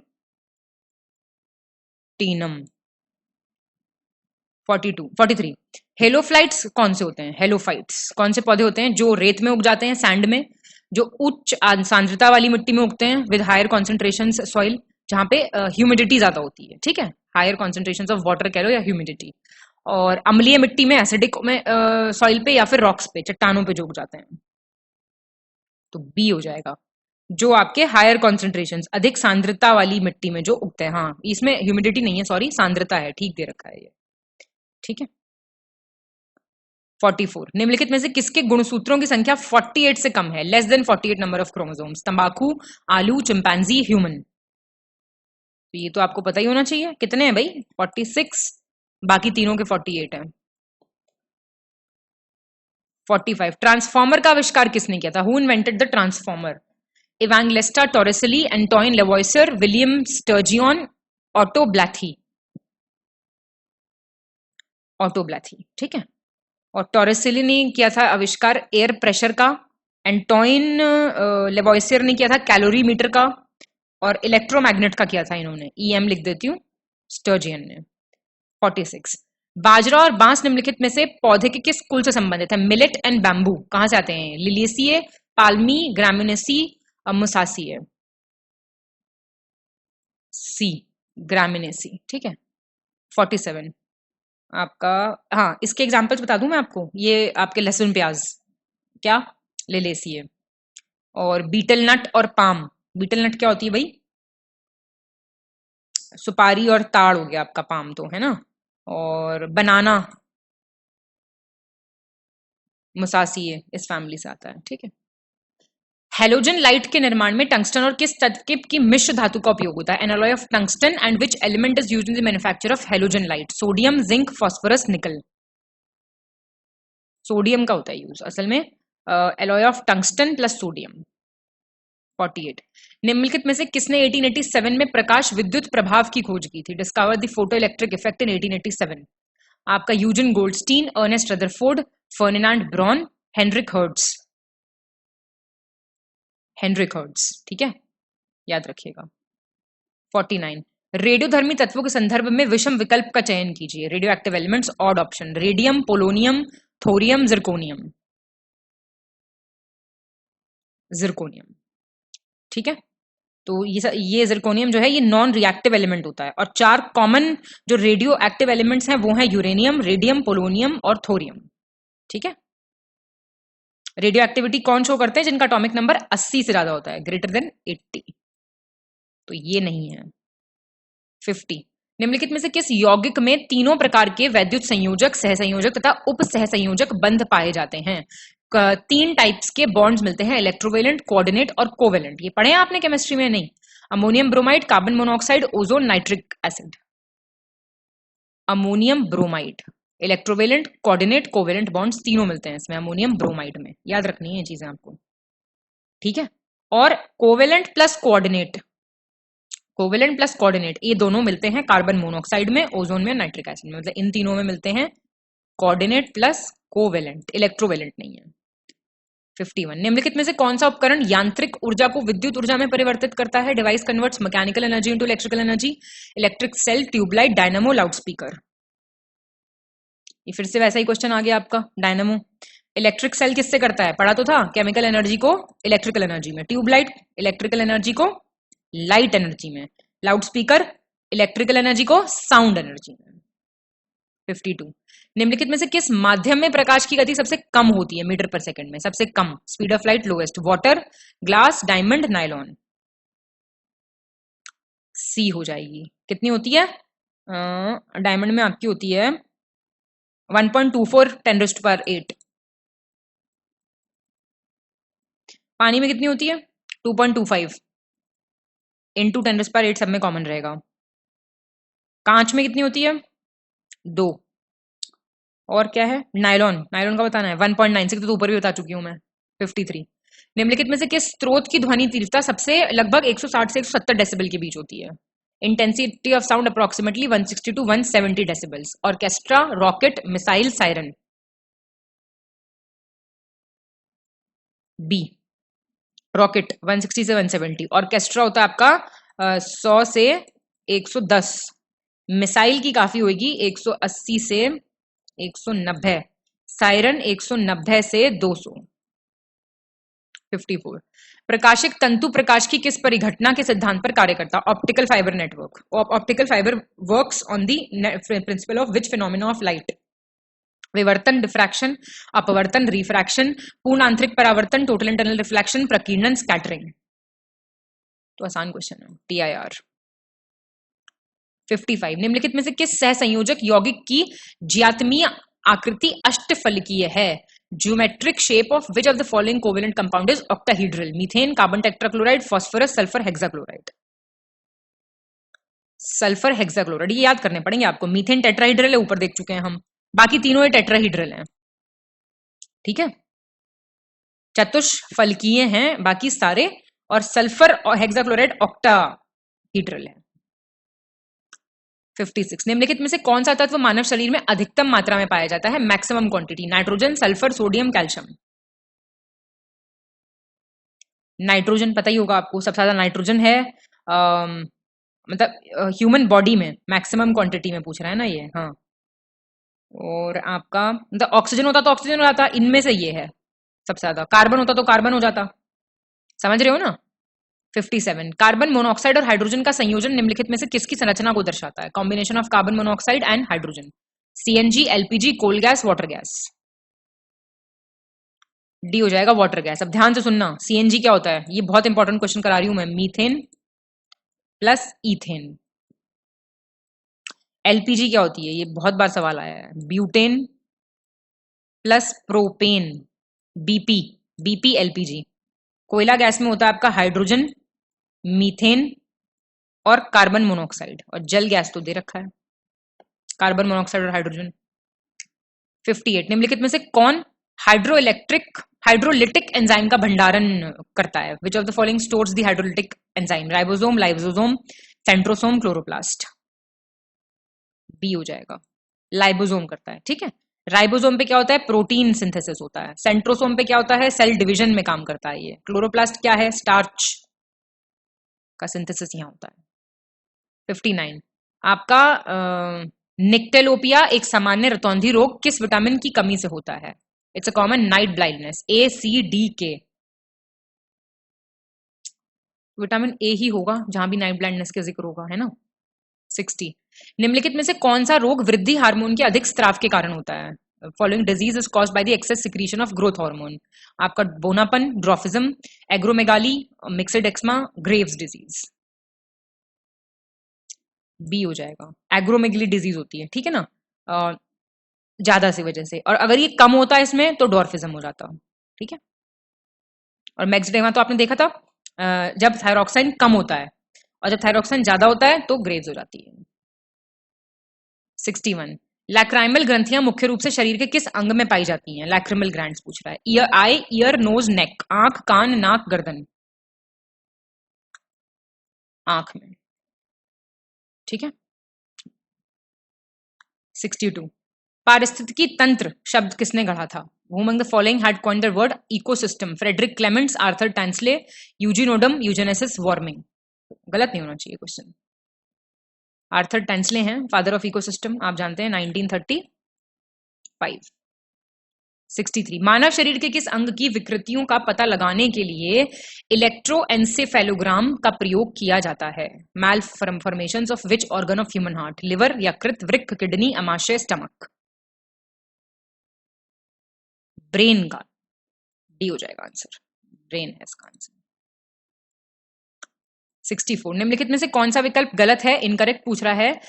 43, हेलोफाइट्स कौन से होते हैं? हेलोफाइट्स कौन से पौधे होते हैं जो रेत में उग जाते हैं, सैंड में? जो उच्च सांद्रता वाली मिट्टी में उगते हैं विद हायर कॉन्सेंट्रेशन सॉइल, जहां पे ह्यूमिडिटी ज्यादा होती है, ठीक है, हायर कॉन्सेंट्रेशन ऑफ वाटर कह लो या ह्यूमिडिटी। और अम्लीय मिट्टी में, एसिडिक में सॉइल पे या फिर रॉक्स पे, चट्टानों पे जो उग जाते हैं। तो बी हो जाएगा, जो आपके हायर कॉन्सेंट्रेशन, अधिक सांद्रता वाली मिट्टी में जो उगते हैं। हाँ, इसमें ह्यूमिडिटी नहीं है, सॉरी, सांद्रता है, ठीक दे रखा है ये, ठीक है। 44, निम्नलिखित में से किसके गुणसूत्रों की संख्या 48 से कम है, less than 48 number of chromosomes? तंबाकू, आलू, चिंपैंजी, ह्यूमन। तो ये तो आपको पता ही होना चाहिए, कितने हैं भाई? 46, बाकी तीनों के 48 हैं। 45, ट्रांसफॉर्मर का आविष्कार किसने किया था? Who invented the transformer? Evangelista Torricelli, Antoine Lavoisier, William Sturgeon, Otto Blathy. Otto Blathy, ठीक है। और टोरिसेली ने किया था आविष्कार एयर प्रेशर का, एंटोइन लेवॉइसर ने किया था कैलोरी मीटर का, और इलेक्ट्रोमैग्नेट का किया था इन्होंने, ईएम लिख देती हूँ, स्टर्जियन ने। 46, बाजरा और बांस निम्नलिखित में से पौधे के किस कुल से संबंधित है? मिलेट एंड बैम्बू कहां से आते हैं? लिलियेसिए, पाल्मी, ग्रामिनेसी, मुसासी। सी, ग्रामिनेसी, ठीक है। 47, आपका, हाँ, इसके एग्जांपल्स बता दूं मैं आपको, ये आपके लहसुन प्याज, क्या, लिलियेसिए। और बीटल नट और पाम, बीटल नट क्या होती है भाई? सुपारी और ताड़ हो गया आपका पाम, तो है ना। और बनाना, मुसासी इस फैमिली से आता है, ठीक है। हेलोजन लाइट के निर्माण में टंगस्टन और किस तत्व की मिश्र धातु का उपयोग होता है? An alloy of tungsten and which element is used in the manufacture of halogen light? Sodium, zinc, phosphorus, nickel. Sodium का होता है यूज असल में, alloy of tungsten plus sodium. 48, निम्नलिखित में से किसने 1887 में प्रकाश विद्युत प्रभाव की खोज की थी? Discover the photoelectric effect in 1887। आपका Eugen Goldstein, Ernest Rutherford, Ferdinand Braun, Heinrich Hertz. Heinrich Hertz, ठीक है, याद रखिएगा। 49, रेडियोधर्मी तत्वों के संदर्भ में विषम विकल्प का चयन कीजिए। Radio active elements, odd option, radium, polonium, thorium, zirconium. Zirconium, ठीक है। तो ये जिरकोनियम जो है ये नॉन रिएक्टिव एलिमेंट होता है। और 4 कॉमन जो रेडियो एक्टिव एलिमेंट्स हैं वो हैं यूरेनियम, रेडियम, पोलोनियम और थोरियम, ठीक है। रेडियो एक्टिविटी कौन शो करते हैं? जिनका एटॉमिक नंबर 80 से ज्यादा होता है, ग्रेटर देन 80। तो ये नहीं है। 50, निम्नलिखित में से किस यौगिक में तीनों प्रकार के वैद्युत संयोजक, सहसंयोजक तथा उप सहसंयोजक बंध पाए जाते हैं? 3 टाइप्स के बॉन्ड्स मिलते हैं, इलेक्ट्रोवेलेंट, कोऑर्डिनेट और कोवेलेंट। ये पढ़े हैं आपने केमिस्ट्री में? नहीं। Ammonium bromide, carbon monoxide, ozone, nitric acid. Ammonium bromide, electrovalent, coordinate, covalent bonds तीनों मिलते हैं इसमें अमोनियम ब्रोमाइड में, याद रखनी है ये चीजें आपको, ठीक है। और covalent plus coordinate, covalent plus coordinate ये दोनों मिलते हैं कार्बन मोनोऑक्साइड में, ओजोन में, नाइट्रिक एसिड में, मतलब इन तीनों में मिलते हैं कोऑर्डिनेट प्लस कोवेलेंट, इलेक्ट्रोवेलेंट नहीं है। 51, निम्नलिखित में से कौन सा उपकरण यांत्रिक ऊर्जा को विद्युत ऊर्जा में परिवर्तित करता है? Device converts mechanical energy into electrical energy, electric cell, tubelight, dynamo, loudspeaker. ये फिर से वैसा ही क्वेश्चन आ गया आपका, डायनामो। इलेक्ट्रिक सेल किससे करता है? पढ़ा तो था, केमिकल एनर्जी को इलेक्ट्रिकल एनर्जी में, ट्यूबलाइट इलेक्ट्रिकल एनर्जी को लाइट एनर्जी में, लाउडस्पीकर इलेक्ट्रिकल एनर्जी को साउंड एनर्जी में। 52, निम्नलिखित में से किस माध्यम में प्रकाश की गति सबसे कम होती है मीटर पर सेकंड में? सबसे कम, speed of light lowest, water, glass, diamond, nylon. C हो जाएगी। कितनी होती है? डायमंड में आपकी होती है 1.24 10⁸. पानी में कितनी होती है? 2.25 इंटू 10⁸ सब में कॉमन रहेगा। कांच में कितनी होती है? 2। और क्या है? नायलॉन, नायलॉन का बताना है 1.96, तो ऊपर भी बता चुकी हूं मैं। 53, निम्नलिखित में से किस स्रोत की ध्वनि तीव्रता सबसे लगभग 160 से 170 डेसिबल के बीच होती है? Intensity of sound approximately 160 to 170 decibels. Orchestra, rocket, missile, siren. B, rocket 160 से 170, ऑर्केस्ट्रा होता है आपका 100 से 110, मिसाइल की काफी होगी 180 से 190, सायरन 190 से 200। 54। प्रकाशिक तंतु प्रकाश की किस परिघटना के सिद्धांत पर कार्य करता? Optical fibre network. Optical fibre works on the principle of which phenomena of light? विवर्तन, डिफ्रैक्शन, अपवर्तन, रिफ्रैक्शन, पूर्ण आंतरिक परावर्तन, टोटल इंटरनल रिफ्लेक्शन, प्रकीर्णन, स्कैटरिंग। तो आसान क्वेश्चन है, TIR। 55। निम्नलिखित में से किस सहसंयोजक यौगिक की ज्यात्मीय आकृति अष्टफलकीय है? Geometric shape of which of the following covalent compound is octahedral? Methane, carbon tetrachloride, phosphorus, sulphur hexachloride. Sulphur hexachloride, ये याद करने पड़ेंगे आपको। मीथेन टेट्राहीड्रल है, ऊपर देख चुके हैं हम, बाकी तीनों ये टेट्राहीड्रल हैं, ठीक है, चतुष्फलकीय हैं बाकी सारे, और सल्फर और हेक्साक्लोराइड ऑक्टाहीड्रल है। 56। निम्नलिखित में से कौन सा तत्व मानव शरीर में अधिकतम मात्रा में पाया जाता है? Maximum quantity. Nitrogen, sulphur, sodium, calcium. Nitrogen पता ही होगा आपको, सबसे ज्यादा नाइट्रोजन है, मतलब ह्यूमन बॉडी में मैक्सिमम क्वांटिटी में पूछ रहा है ना ये, हाँ। और आपका मतलब ऑक्सीजन होता तो ऑक्सीजन हो जाता, इनमें से ये है सबसे ज्यादा। कार्बन होता तो कार्बन हो जाता, समझ रहे हो ना? 57। कार्बन मोनोऑक्साइड और हाइड्रोजन का संयोजन निम्नलिखित में से किसकी संरचना को दर्शाता है? Combination of carbon monoxide and hydrogen. CNG, LPG, coal gas, water gas. D हो जाएगा, वाटर गैस। अब ध्यान से सुनना, CNG क्या होता है, ये बहुत इंपॉर्टेंट क्वेश्चन करा रही हूं मैं। Methane plus ethane. LPG क्या होती है, ये बहुत बार सवाल आया है। Butane plus propane, BP LPG। कोयला गैस में होता है आपका हाइड्रोजन, मीथेन और कार्बन मोनोऑक्साइड, और जल गैस तो दे रखा है, कार्बन मोनोऑक्साइड और हाइड्रोजन। 58। निम्नलिखित में से कौन हाइड्रोलिटिक एंजाइम का भंडारण करता है? Which of the following stores the hydrolytic enzyme? Ribosome, lysosome, centrosome, chloroplast. B हो जाएगा, लाइबोसोम करता है, ठीक है। राइबोसोम पे क्या होता है? प्रोटीन सिंथेसिस होता है। सेंट्रोसोम पे क्या होता है? सेल डिवीजन में काम करता है ये। क्लोरोप्लास्ट क्या है? स्टार्च का सिंथेसिस यहां होता है। 59। आपका निक्टेलोपिया एक सामान्य रतौंधी रोग किस विटामिन की कमी से होता है? It's a common night blindness. A, C, D, K। Vitamin A ही होगा जहां भी नाइट ब्लाइंडनेस का जिक्र होगा, है ना। 60। निम्नलिखित में से कौन सा रोग वृद्धि हार्मोन के अधिक स्त्राव के कारण होता है? Following disease is caused by the excess secretion of growth hormone. आपका बोनापन, dwarfism, acromegaly, myxoedema, Graves disease. B हो जाएगा, एग्रोमेगली डिजीज होती है, ठीक है ना, ज्यादा सी वजह से। और अगर ये कम होता है इसमें तो डॉर्फिज्म हो जाता, ठीक है। और मैक्सडेमा तो आपने देखा था, जब थायरॉक्साइन कम होता है, और जब थायरॉक्साइन ज्यादा होता है तो ग्रेव्स हो जाती है। 61। लैक्राइमल ग्रंथियां मुख्य रूप से शरीर के किस अंग में पाई जाती हैं? लैक्रिमल ग्लैंड्स पूछ रहा है। ईयर, नोज, नेक। आंख, कान, नाक, गर्दन। आंख में, ठीक है। 62। पारिस्थितिकी तंत्र शब्द किसने गढ़ा था? Who among the following had coined the word ecosystem? Frederick Clements, Arthur Tansley, Eugene Odum, Eugenius Warming. गलत नहीं होना चाहिए क्वेश्चन। आर्थर टैंसले हैं फादर ऑफ इकोसिस्टम, आप जानते हैं, 1935। 63। मानव शरीर के किस अंग की विकृतियों का पता लगाने के लिए इलेक्ट्रोएन्सेफेलोग्राम का प्रयोग किया जाता है? Malformations of which organ of human heart? Liver, यकृत, वृक्क, किडनी, अमाशय, स्टमक। ब्रेन का, डी हो जाएगा आंसर, ब्रेन है इसका आंसर। 64। निम्नलिखित में से कौन सा विकल्प गलत है, इनकरेक्ट पूछ रहा है?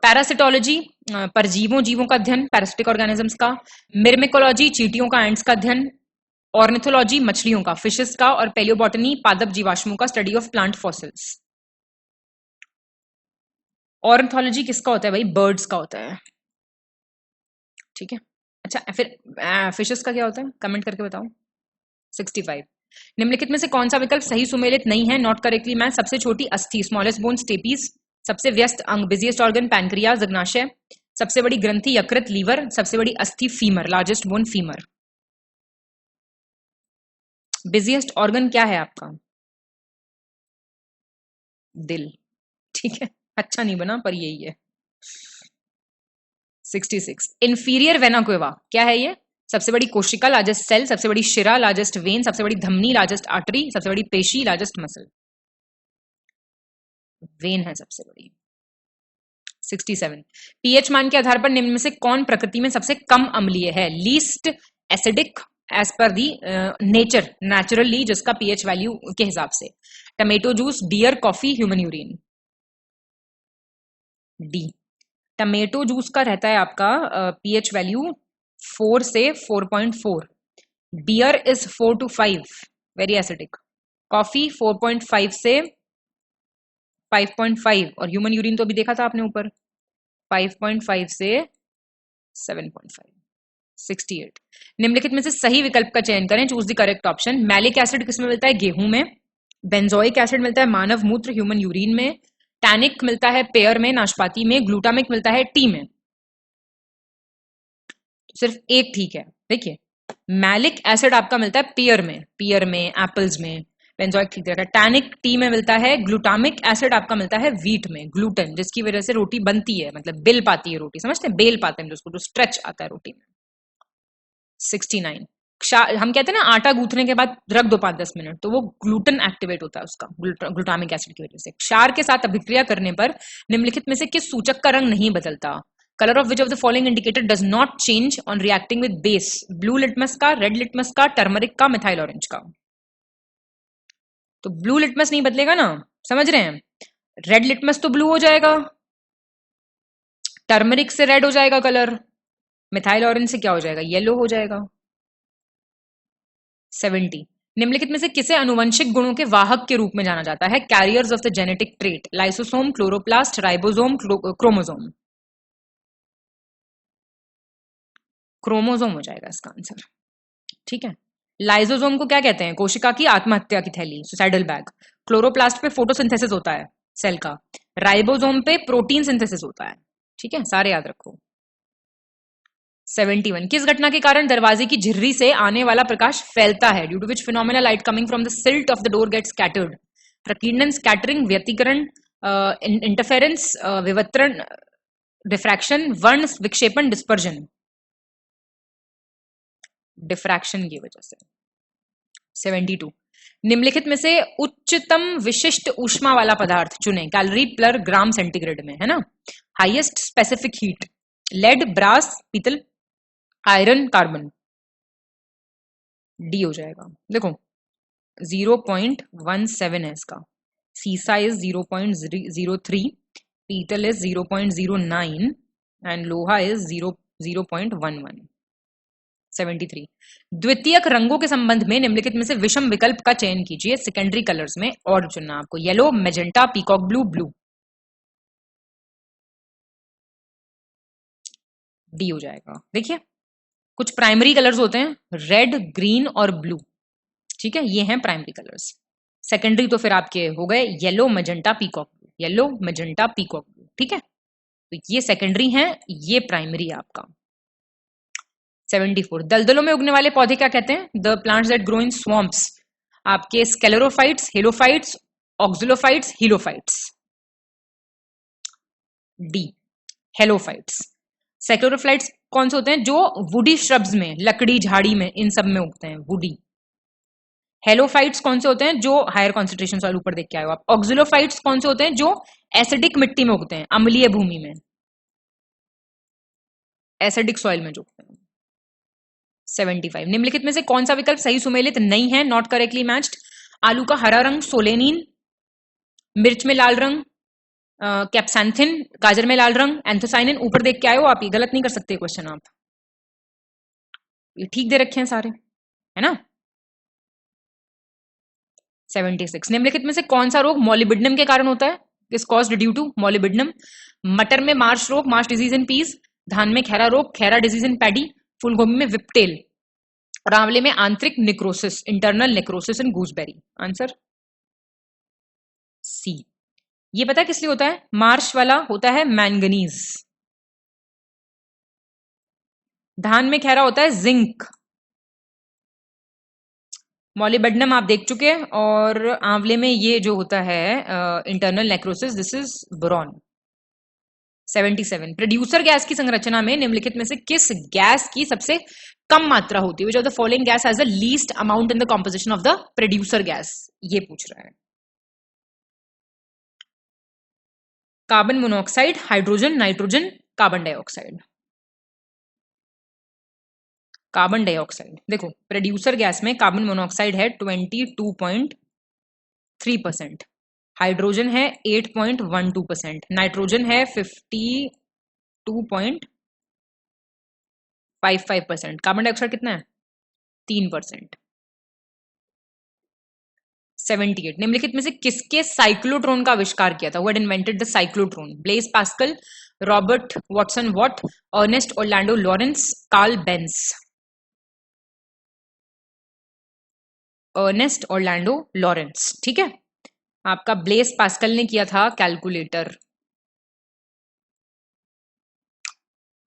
पैरासिटोलॉजी, परजीवों जीवों का अध्ययन, पैरासिटिक ऑर्गेनिजम्स का। मिर्मिकोलॉजी, चींटियों का, एंट्स का अध्ययन। ऑर्निथोलॉजी, मछलियों का, फिशेस का। और पेलियोबॉटनी, पादप जीवाश्मों का, study of plant fossils. Ornithology किसका होता है भाई? बर्ड्स का होता है, ठीक है। अच्छा, फिर फिशेस का क्या होता है, कमेंट करके बताओ। 65। निम्नलिखित में से कौन सा विकल्प सही सुमेलित नहीं है? Not correctly match. सबसे छोटी अस्थि, स्मॉलेस्ट बोन, स्टेपीज। सबसे व्यस्त अंग, बिजिएस्ट ऑर्गन, पैनक्रियाज, अग्नाशय। सबसे बड़ी ग्रंथि, यकृत, लीवर। सबसे बड़ी अस्थि, femur, largest bone, femur. Busiest organ क्या है आपका? दिल, ठीक है। अच्छा नहीं बना पर यही है। 66। इंफीरियर वेना केवा क्या है ये? सबसे बड़ी कोशिका, लार्जेस्ट सेल, सबसे बड़ी शिरा, लार्जेस्ट वेन, सबसे बड़ी धमनी, लार्जेस्ट आर्टरी, सबसे बड़ी पेशी, लार्जेस्ट मसल। वेन है सबसे बड़ी। 67 पीएच मान के आधार पर निम्न में से कौन प्रकृति में सबसे कम अम्लीय है? Least acidic as per the nature, naturally, जिसका पीएच वैल्यू के हिसाब से। Tomato juice, beer, coffee, human urine. D, tomato juice का रहता है आपका पीएच वैल्यू 4 से 4.4। Beer is 4 to 5, very acidic. Coffee 4.5 से 5.5, और ह्यूमन यूरिन तो अभी देखा था आपने ऊपर, 5.5 से 7.5। 68 निम्नलिखित में से सही विकल्प का चयन करें, choose the correct option. Malic acid किसमें मिलता है? गेहूं में। बेंजोइक एसिड मिलता है मानव मूत्र, ह्यूमन यूरिन में। टैनिक मिलता है पेयर में, नाशपाती में। ग्लूटामिक मिलता है टी में। सिर्फ एक ठीक है। देखिए, मैलिक एसिड आपका मिलता है पेयर में, एप्पल्स में। बेंजोइक ठीक रहता है। टैनिक टी में मिलता है। ग्लूटामिक एसिड आपका मिलता है व्हीट में, ग्लूटेन, जिसकी वजह से रोटी बनती है, मतलब बेल पाती है रोटी, समझते हैं? बेल पाते हैं जिसको, जो स्ट्रेच आता है रोटी में। 69 हम कहते हैं ना, आटा गूंथने के बाद रख दो 5-10 मिनट, तो वो ग्लूटेन एक्टिवेट होता है उसका, ग्लूटामिक एसिड की वजह से। क्षार के साथ अभिक्रिया करने पर निम्नलिखित में से किस सूचक का रंग नहीं बदलता? Colour of which of the following indicator does not change on reacting with base? Blue litmus का, रेड लिटमस का, टर्मरिक का, मिथाइल ऑरेंज का। तो ब्लू लिटमस नहीं बदलेगा ना, समझ रहे हैं? रेड लिटमस तो ब्लू हो जाएगा, टर्मरिक से रेड हो जाएगा कलर, मिथाइल ऑरेंज से क्या हो जाएगा? येलो हो जाएगा। 70 निम्नलिखित में से किसे अनुवंशिक गुणों के वाहक के रूप में जाना जाता है? Carriers of the genetic trait. Lysosome, chloroplast, ribosome, chromosome. Chromosome हो जाएगा इसका आंसर, ठीक है। लाइसोसोम को क्या कहते हैं? कोशिका की आत्महत्या की थैली, सुसाइडल बैग। क्लोरोप्लास्ट पे फोटोसिंथेसिस होता है सेल का। राइबोसोम पे प्रोटीन सिंथेसिस होता है, ठीक है, सारे याद रखो। 71 किस घटना के कारण दरवाजे की झिर्री से आने वाला प्रकाश फैलता है? Due to which phenomena light coming from the slit of the door gate scattered? प्रकीर्णन, स्कैटरिंग, व्यतिकरण, इंटरफेरेंस, विवर्तन, डिफ्रैक्शन, वर्ण विक्षेपण, डिस्पर्जन। डिफ्रैक्शन की वजह से। 72 निम्नलिखित में से उच्चतम विशिष्ट ऊष्मा वाला पदार्थ चुने, कैलोरी पर ग्राम सेंटीग्रेड में, है ना। Highest specific heat, lead, brass, पीतल, आयरन, कार्बन। डी हो जाएगा। देखो 0.17 है इसका, सीसा इज 0.03, पीतल इज 0.09 एंड लोहा इज 0.11। 73 द्वितीयक रंगों के संबंध में निम्नलिखित में से विषम विकल्प का चयन कीजिए सेकेंडरी कलर्स में, और चुनना आपको। Yellow, magenta, peacock blue, blue. D हो जाएगा। देखिए, कुछ प्राइमरी कलर्स होते हैं, रेड, ग्रीन और ब्लू, ठीक है, ये हैं प्राइमरी कलर्स। सेकेंडरी तो फिर आपके हो गए yellow, magenta, peacock blue, yellow, magenta, peacock blue, ठीक है। तो ये सेकेंडरी है, ये प्राइमरी है आपका। 74 दलदलों में उगने वाले पौधे क्या कहते हैं? The plants that grow in swamps, आपके sclerophytes, halophytes, oxylophytes, helophytes. D, halophytes. Sclerophytes कौन से होते हैं? जो वुडी श्रब्स में, लकड़ी झाड़ी में, इन सब में उगते हैं, वुडी। हेलोफाइट्स कौन से होते हैं? जो हायर कॉन्सेंट्रेशन सॉइल, ऊपर देख के आए हो आप। ऑक्सिलोफाइट्स कौन से होते हैं? जो एसिडिक मिट्टी में उगते हैं, अम्लीय भूमि में, एसिडिक सॉइल में जो उगते हैं। 75 निम्नलिखित में से कौन सा विकल्प सही सुमेलित नहीं है, नॉट करेक्टली मैच्ड? आलू का हरा रंग सोलेनिन, मिर्च में लाल रंग कैप्सैंथिन, गाजर में लाल रंग एंथोसाइनिन। ऊपर देख के आए हो आप, ये गलत नहीं कर सकते क्वेश्चन आप, ये ठीक दे रखे हैं सारे, है ना। 76 निम्नलिखित में से कौन सा रोग मॉलिबिडनम के कारण होता है? Is caused due to molybdenum. मटर में मार्श रोग, मार्श डिजीज इन पीस। धान में खैरा रोग, खैरा डिजीज इन पैडी। फूलगोभी में विप्टेल, और आंवले में आंतरिक necrosis, internal necrosis in gooseberry. Answer C. ये पता किस लिए होता है? मार्श वाला होता है मैंगनीज, धान में खैरा होता है जिंक, मॉलिबेडनम आप देख चुके हैं, और आंवले में ये जो होता है internal necrosis, this is boron. 77। Producer gas की संरचना में निम्नलिखित में से किस गैस की सबसे कम मात्रा होती है? Which of the following gas has the least amount in the composition of the producer gas? ये पूछ रहा है। Carbon monoxide, hydrogen, nitrogen, carbon dioxide. Carbon dioxide. देखो प्रोड्यूसर गैस में कार्बन मोनोऑक्साइड है 22.3%, हाइड्रोजन है 8.12%, नाइट्रोजन है 52.55%, कार्बन डाइऑक्साइड कितना है? 3%। 78। निम्नलिखित में से किसके साइक्लोट्रॉन का आविष्कार किया था? Who had invented the cyclotron? Blaise Pascal, Robert Watson Watt, Ernest Orlando Lawrence, Karl Benz. Ernest Orlando Lawrence, ठीक है। आपका ब्लेज पास्कल ने किया था कैलकुलेटर,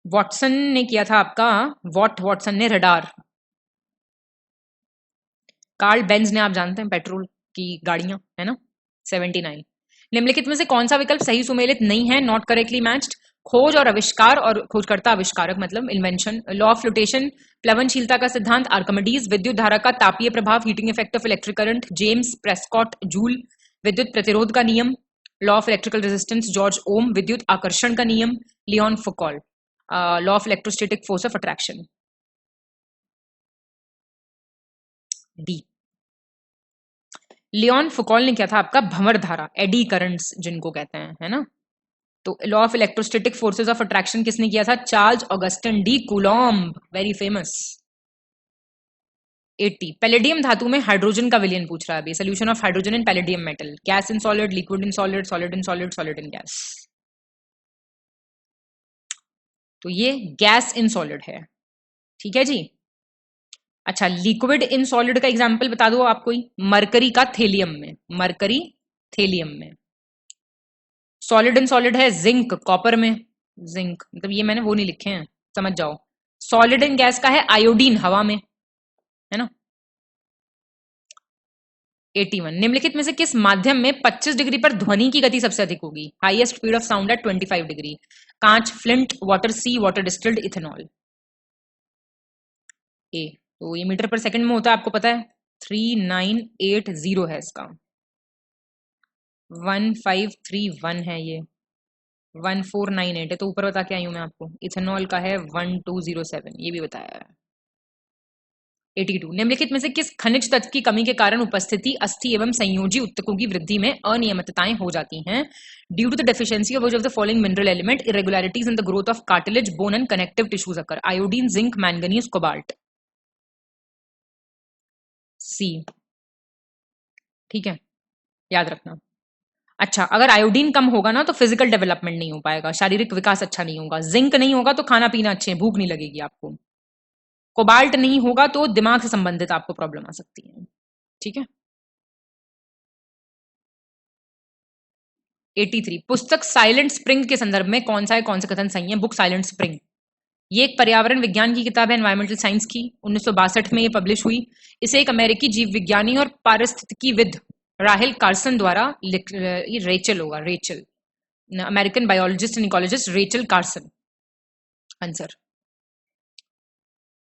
वॉटसन ने किया था आपका वॉटसन ने रडार, कार्ल बेंज ने आप जानते हैं पेट्रोल की गाड़ियां, है ना। 79। निम्नलिखित में से कौन सा विकल्प सही सुमेलित नहीं है? Not correctly matched. खोज और आविष्कार और खोजकर्ता आविष्कारक मतलब इन्वेंशन, लॉ ऑफ फ्लोटेशन, प्लवनशीलता का सिद्धांत, आर्किमिडीज, विद्युत धारा का तापीय प्रभाव, heating effect of electric current, James Prescott Joule, विद्युत प्रतिरोध का नियम, law of electrical resistance, George Ohm, विद्युत आकर्षण का नियम, Leon Foucault, law of electrostatic force of attraction. D. Leon Foucault ने किया था आपका भंवर धारा, एडी करंट्स जिनको कहते हैं, है ना। तो law of electrostatic forces of attraction किसने किया था? Charles Augustin de coulomb, very famous. 80। Palladium धातु में हाइड्रोजन का विलयन पूछ रहा है अभी। Solution of hydrogen in palladium metal, gas in solid, liquid in solid, solid in solid, solid in gas. तो ये गैस इन सॉलिड है, ठीक है जी। अच्छा, लिक्विड इन सॉलिड का एग्जांपल बता दो आप कोई। मरकरी का थेलियम में, मरकरी थेलियम में। सॉलिड इन सॉलिड है जिंक, कॉपर में, जिंक मतलब ये मैंने वो नहीं लिखे हैं, समझ जाओ। सॉलिड इन गैस का है आयोडीन, हवा में, है ना। 81। निम्नलिखित में से किस माध्यम में 25 डिग्री पर ध्वनि की गति सबसे अधिक होगी? Highest speed of sound at 25 degree. कांच, फ्लिंट, वाटर, सी वाटर डिस्टिल्ड, इथेनॉल। ए। तो ये मीटर पर सेकंड में होता है, आपको पता है। 3980 है इसका। 1531 है ये, 1498 है। तो ऊपर बता के आई हूं मैं आपको। इथेनॉल का है 1207, ये भी बताया है। 82। निम्नलिखित में से किस खनिज तत्व की कमी के कारण उपस्थिति अस्थि एवं संयोजी उत्तकों की वृद्धि में अनियमितताएं हो जाती हैं? Due to the deficiency of which of the following mineral element irregularities in the growth of cartilage, bone and connective tissues occur? Iodine, zinc, manganese, cobalt. C, ठीक है, याद रखना। अच्छा, अगर आयोडीन कम होगा ना तो फिजिकल डेवलपमेंट नहीं हो पाएगा, शारीरिक विकास अच्छा नहीं होगा। जिंक नहीं होगा तो खाना पीना अच्छे, भूख नहीं लगेगी आपको। कोबाल्ट नहीं होगा तो दिमाग से संबंधित आपको प्रॉब्लम आ सकती है, ठीक है। 83। पुस्तक साइलेंट स्प्रिंग के संदर्भ में कौन सा कथन सही है? बुक साइलेंट स्प्रिंग, ये एक पर्यावरण विज्ञान की किताब है, एनवायरमेंटल साइंस की। 1962 में ये पब्लिश हुई। इसे एक अमेरिकी जीव विज्ञानी और पारिस्थितिकीविद राहेल कार्सन द्वारा ये रेचल होगा, Rachel, American biologist and ecologist Rachel Carson. Answer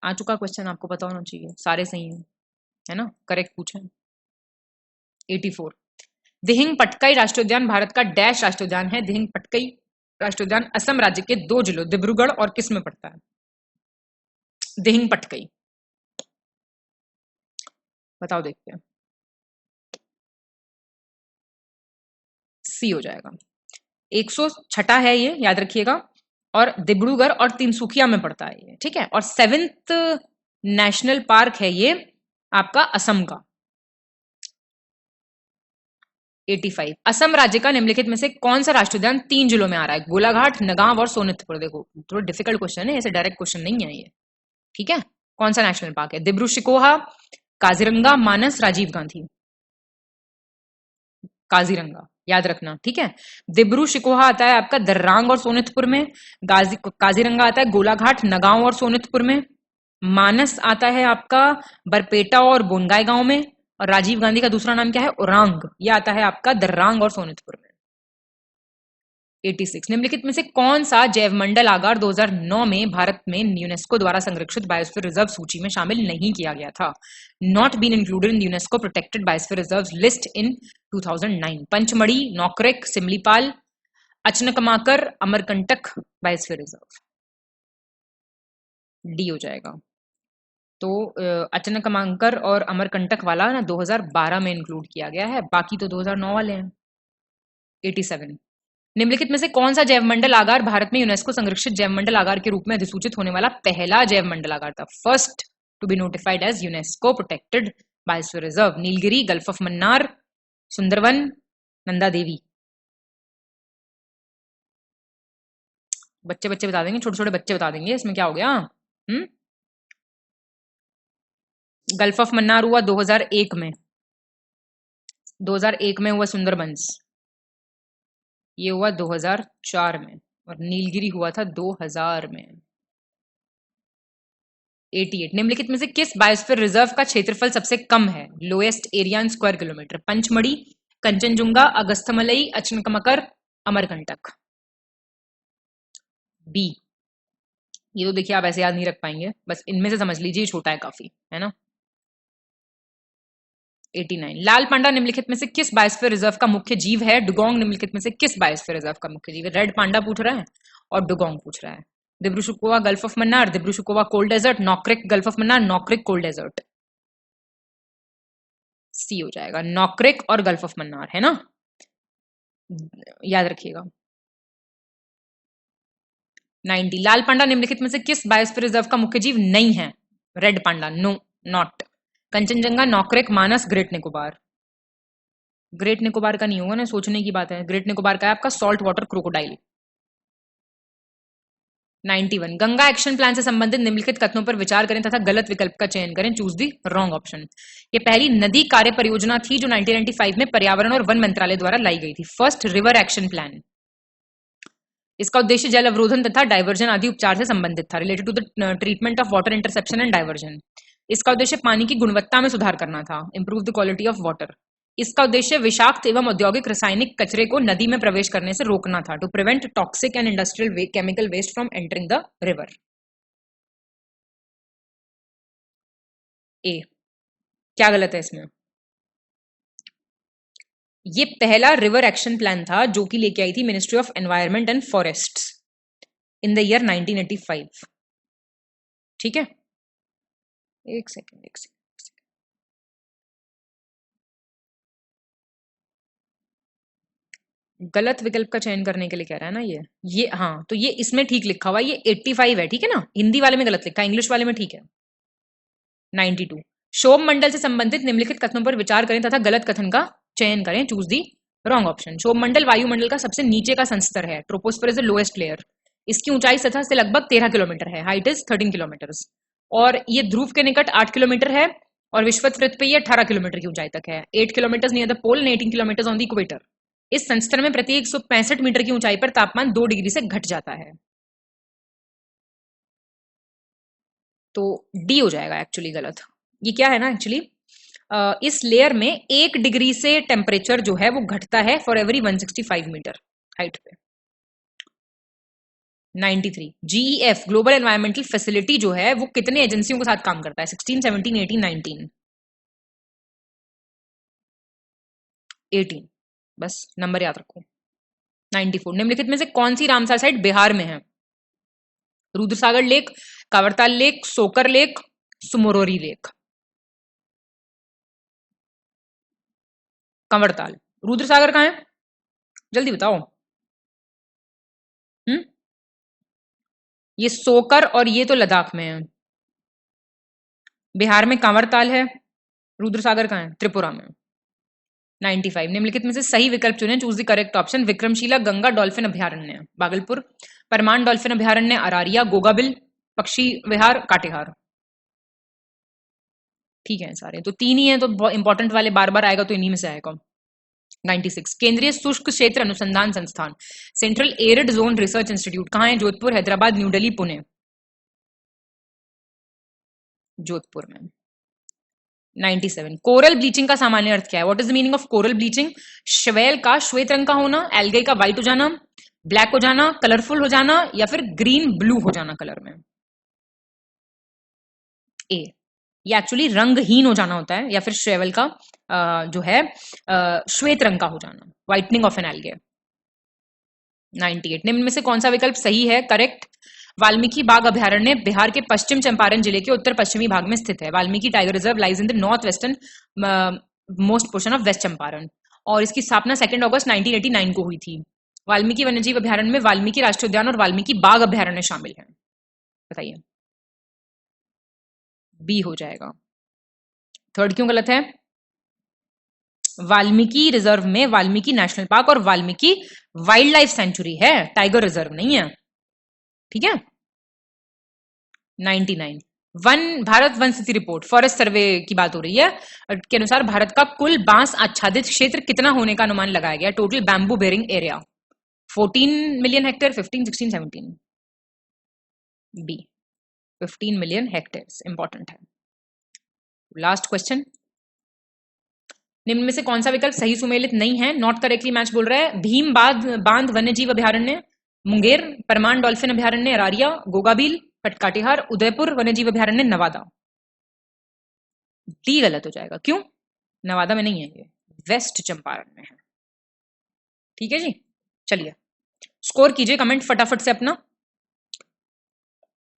आ चुका क्वेश्चन, आपको पता होना चाहिए, सारे सही हैं, है ना, करेक्ट पूछे। 84। दिहिंग पटकाई राष्ट्रीय उद्यान भारत का डैश राष्ट्रीय उद्यान है? दिहिंग पटकाई राष्ट्रीय उद्यान असम राज्य के 2 जिलों डिब्रूगढ़ और किस में पड़ता है? दिहिंग पटकाई, बताओ देखते हैं। सी हो जाएगा। 106 है ये, याद रखिएगा। और डिब्रूगढ़ और तिनसुकिया में पड़ता है ये, ठीक है। और 7th नेशनल पार्क है ये आपका असम का। 85। असम राज्य का निम्नलिखित में से कौन सा राष्ट्रीय उद्यान 3 जिलों में आ रहा है? गोलाघाट, नगांव और सोनितपुर। देखो थोड़ा डिफिकल्ट क्वेश्चन है, ऐसे डायरेक्ट क्वेश्चन नहीं है ये, ठीक है। कौन सा नेशनल पार्क है? दिब्रू शिकोहा, काजीरंगा, मानस, राजीव गांधी। काजीरंगा, याद रखना, ठीक है। दिब्रू शिकोहा आता है आपका दर्रांग और सोनितपुर में। काजीरंगा आता है गोलाघाट, नगांव और सोनितपुर में। मानस आता है आपका बरपेटा और बोनगाई गांव में। और राजीव गांधी का दूसरा नाम क्या है? ओरांग, ये आता है आपका दर्रांग और सोनितपुर में। 86 निम्नलिखित में से कौन सा जैवमंडल आगार 2009 में भारत में यूनेस्को द्वारा संरक्षित बायोस्फीयर रिजर्व सूची में शामिल नहीं किया गया था? Not been included in UNESCO protected biosphere reserve list in 2009। Pachmarhi, Nokrek, Similipal, Achanakmar, Amarkantak biosphere reserve. D हो जाएगा। तो अचनकमाकर और अमरकंटक वाला ना 2012 में इंक्लूड किया गया है, बाकी तो 2009 वाले हैं। 87 निम्नलिखित में से कौन सा जैवमंडल आगार भारत में यूनेस्को संरक्षित जैवमंडल आगार के रूप में अधिसूचित होने वाला पहला जैवमंडल आगार था? First to be notified as UNESCO protected biosphere reserve. Nilgiri, Gulf of Mannar, Sundarban, Nanda Devi. बच्चे बच्चे बता देंगे, छोटे छोटे बच्चे बता देंगे इसमें क्या हो गया। गल्फ ऑफ मन्नार हुआ 2001 में, 2001 में हुआ सुंदरबंस, ये हुआ 2004 में, और नीलगिरी हुआ था 2000 में। 88 निम्नलिखित में से किस बायोस्फीयर रिजर्व का क्षेत्रफल सबसे कम है? Lowest area in square kilometre. Pachmarhi, Kanchenjunga, Agasthyamalai, Achanakmar, Amarkantak. B. ये तो देखिए आप ऐसे याद नहीं रख पाएंगे, बस इनमें से समझ लीजिए छोटा है काफी, है ना। 89 लाल पांडा निम्नलिखित में से किस बायोस्फीयर रिजर्व का मुख्य जीव है? डुगोंग निम्नलिखित में से किस बायोस्फीयर रिजर्व का मुख्य जीव है? रेड पांडा पूछ रहा है और डुगोंग पूछ रहा है। Dibru Saikhowa Gulf of Mannar, Dibru Saikhowa cold desert, Nokrek Gulf of Mannar, Nokrek cold desert. C हो जाएगा, नॉकरेक और गल्फ ऑफ मन्नार, है ना, याद रखिएगा। 90 लाल पांडा निम्नलिखित में से किस बायोस्फीयर रिजर्व का मुख्य जीव नहीं है? Red panda, no not. Kanchenjunga, Nokrek, Manas, Great Nicobar. Great Nicobar का नहीं होगा ना, सोचने की बात है। ग्रेट निकोबार का है आपका salt water crocodile. 91 Ganga action plan से संबंधित निम्नलिखित कथनों पर विचार करें तथा गलत विकल्प का चयन करें। चूज दी रॉन्ग ऑप्शन। ये पहली नदी कार्य परियोजना थी जो 1995 में पर्यावरण और वन मंत्रालय द्वारा लाई गई थी। First river action plan. इसका उद्देश्य जल अवरोधन तथा डाइवर्जन आदि उपचार से संबंधित था, related to the treatment of water interception and diversion. इसका उद्देश्य पानी की गुणवत्ता में सुधार करना था, improve the quality of water. इसका उद्देश्य विषाक्त एवं औद्योगिक रासायनिक कचरे को नदी में प्रवेश करने से रोकना था, to prevent toxic and industrial chemical waste from entering the river. A क्या गलत है इसमें? ये पहला रिवर एक्शन प्लान था जो कि लेके आई थी ministry of environment and forests in the year 1985। ठीक है, एक सेकेंड। गलत विकल्प का चयन करने के लिए कह रहा है ना ये हाँ, तो ये इसमें ठीक लिखा हुआ, ये 85 है, ठीक है ना। हिंदी वाले में गलत लिखा है, इंग्लिश वाले में ठीक है। 92 शोभ मंडल से संबंधित निम्नलिखित कथनों पर विचार करें तथा गलत कथन का चयन करें। चूज दी रॉन्ग ऑप्शन। शोभ मंडल वायुमंडल का सबसे नीचे का संस्तर है, troposphere is the lowest layer. इसकी ऊंचाई सतह से लगभग 13 किलोमीटर है, हाइट इज 13 किलोमीटर, और ये ध्रुव के निकट 8 किलोमीटर है, और विश्वत वृत्त पे ये 18 किलोमीटर की ऊंचाई तक है। 8 kilometre near the pole and 18 kilometre on the equator. इस संस्तर में प्रति 165 मीटर की ऊंचाई पर तापमान 2 डिग्री से घट जाता है। तो डी हो जाएगा एक्चुअली गलत। ये क्या है ना एक्चुअली, इस लेयर में 1 डिग्री से टेम्परेचर जो है वो घटता है फॉर एवरी 165 मीटर हाइट पे। 93 जीईएफ ग्लोबल एनवायरमेंटल फैसिलिटी जो है वो कितने एजेंसियों के साथ काम करता है? 16, 17, 18, 19। 18 बस नंबर याद रखो। 94 निम्नलिखित में से कौन सी रामसर साइट बिहार में है? रुद्रसागर लेक, कांवरताल लेक, सोकर लेक, सुमरोरी लेक। कंवरताल। रुद्रसागर कहाँ है, जल्दी बताओ। ये सोकर और ये तो लद्दाख में है। बिहार में कांवरताल है, रुद्रसागर कहाँ है? त्रिपुरा में। 95 निम्नलिखित में से सही विकल्प चुनें। Choose the correct option. Vikramshila Ganga dolphin अभ्यारण्य भागलपुर, परमान डॉल्फिन अभ्यारण्य अरारिया, गोगाबिल पक्षी विहार काटेहार। ठीक है सारे तो 3 ही है, तो इंपॉर्टेंट वाले बार बार आएगा तो इन्हीं में से आएगा। 96 केंद्रीय शुष्क क्षेत्र अनुसंधान संस्थान, central arid zone research institute कहाँ है? जोधपुर, हैदराबाद, न्यू दिल्ली, पुणे। जोधपुर में। 97 कोरल ब्लीचिंग का सामान्य अर्थ क्या है? What is the meaning of coral bleaching? शैवाल का श्वेत रंग का होना, एल्गे का व्हाइट हो जाना, ब्लैक हो जाना, कलरफुल हो जाना, या फिर ग्रीन ब्लू हो जाना कलर में? ए, ये एक्चुअली रंगहीन हो जाना होता है, या फिर श्रेवल का जो है श्वेत रंग का हो जाना, व्हाइटनिंग ऑफ एन एल्गे। 98। निम्न में से कौन सा विकल्प सही है? करेक्ट। वाल्मीकि बाघ अभयारण्य बिहार के पश्चिम चंपारण जिले के उत्तर पश्चिमी भाग में स्थित है। Valmiki tiger reserve lies in the north western most portion of west Champaran, और इसकी स्थापना 2 अगस्त 1989 को हुई थी। वाल्मीकि वन्यजीव अभयारण्य में वाल्मीकि राष्ट्रीय उद्यान और वाल्मीकि बाघ अभयारण्य शामिल है। बताइए। बी हो जाएगा। थर्ड क्यों गलत है? वाल्मीकि रिजर्व में वाल्मीकि नेशनल पार्क और वाल्मीकि वाइल्ड लाइफ सेंचुरी है, टाइगर रिजर्व नहीं है। ठीक है। 99। भारत वन स्थिति रिपोर्ट फॉरेस्ट सर्वे की बात हो रही है, के अनुसार भारत का कुल बांस आच्छादित क्षेत्र कितना होने का अनुमान लगाया गया? Total bamboo bearing area 14 million hectare, 15, 16, 17? B, 15 million hectare important है। लास्ट क्वेश्चन, निम्न में से कौन सा विकल्प सही सुमेलित नहीं है? नॉट करेक्टली मैच बोल रहा है। भीम बांध वन्यजीव अभयारण्य, मुंगेर, परमान डॉल्फिन अभयारण्य अरारिया, गोगाबील कटिहार, उदयपुर वन्यजीव अभयारण्य नवादा। डी गलत हो जाएगा। क्यों? नवादा में नहीं है, ये वेस्ट चंपारण में है। ठीक है जी, चलिए स्कोर कीजिए कमेंट फटाफट से अपना।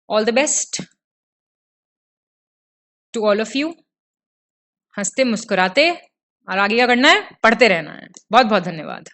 All the best to all of you. हंसते मुस्कुराते, और आगे क्या करना है? पढ़ते रहना है। बहुत बहुत धन्यवाद।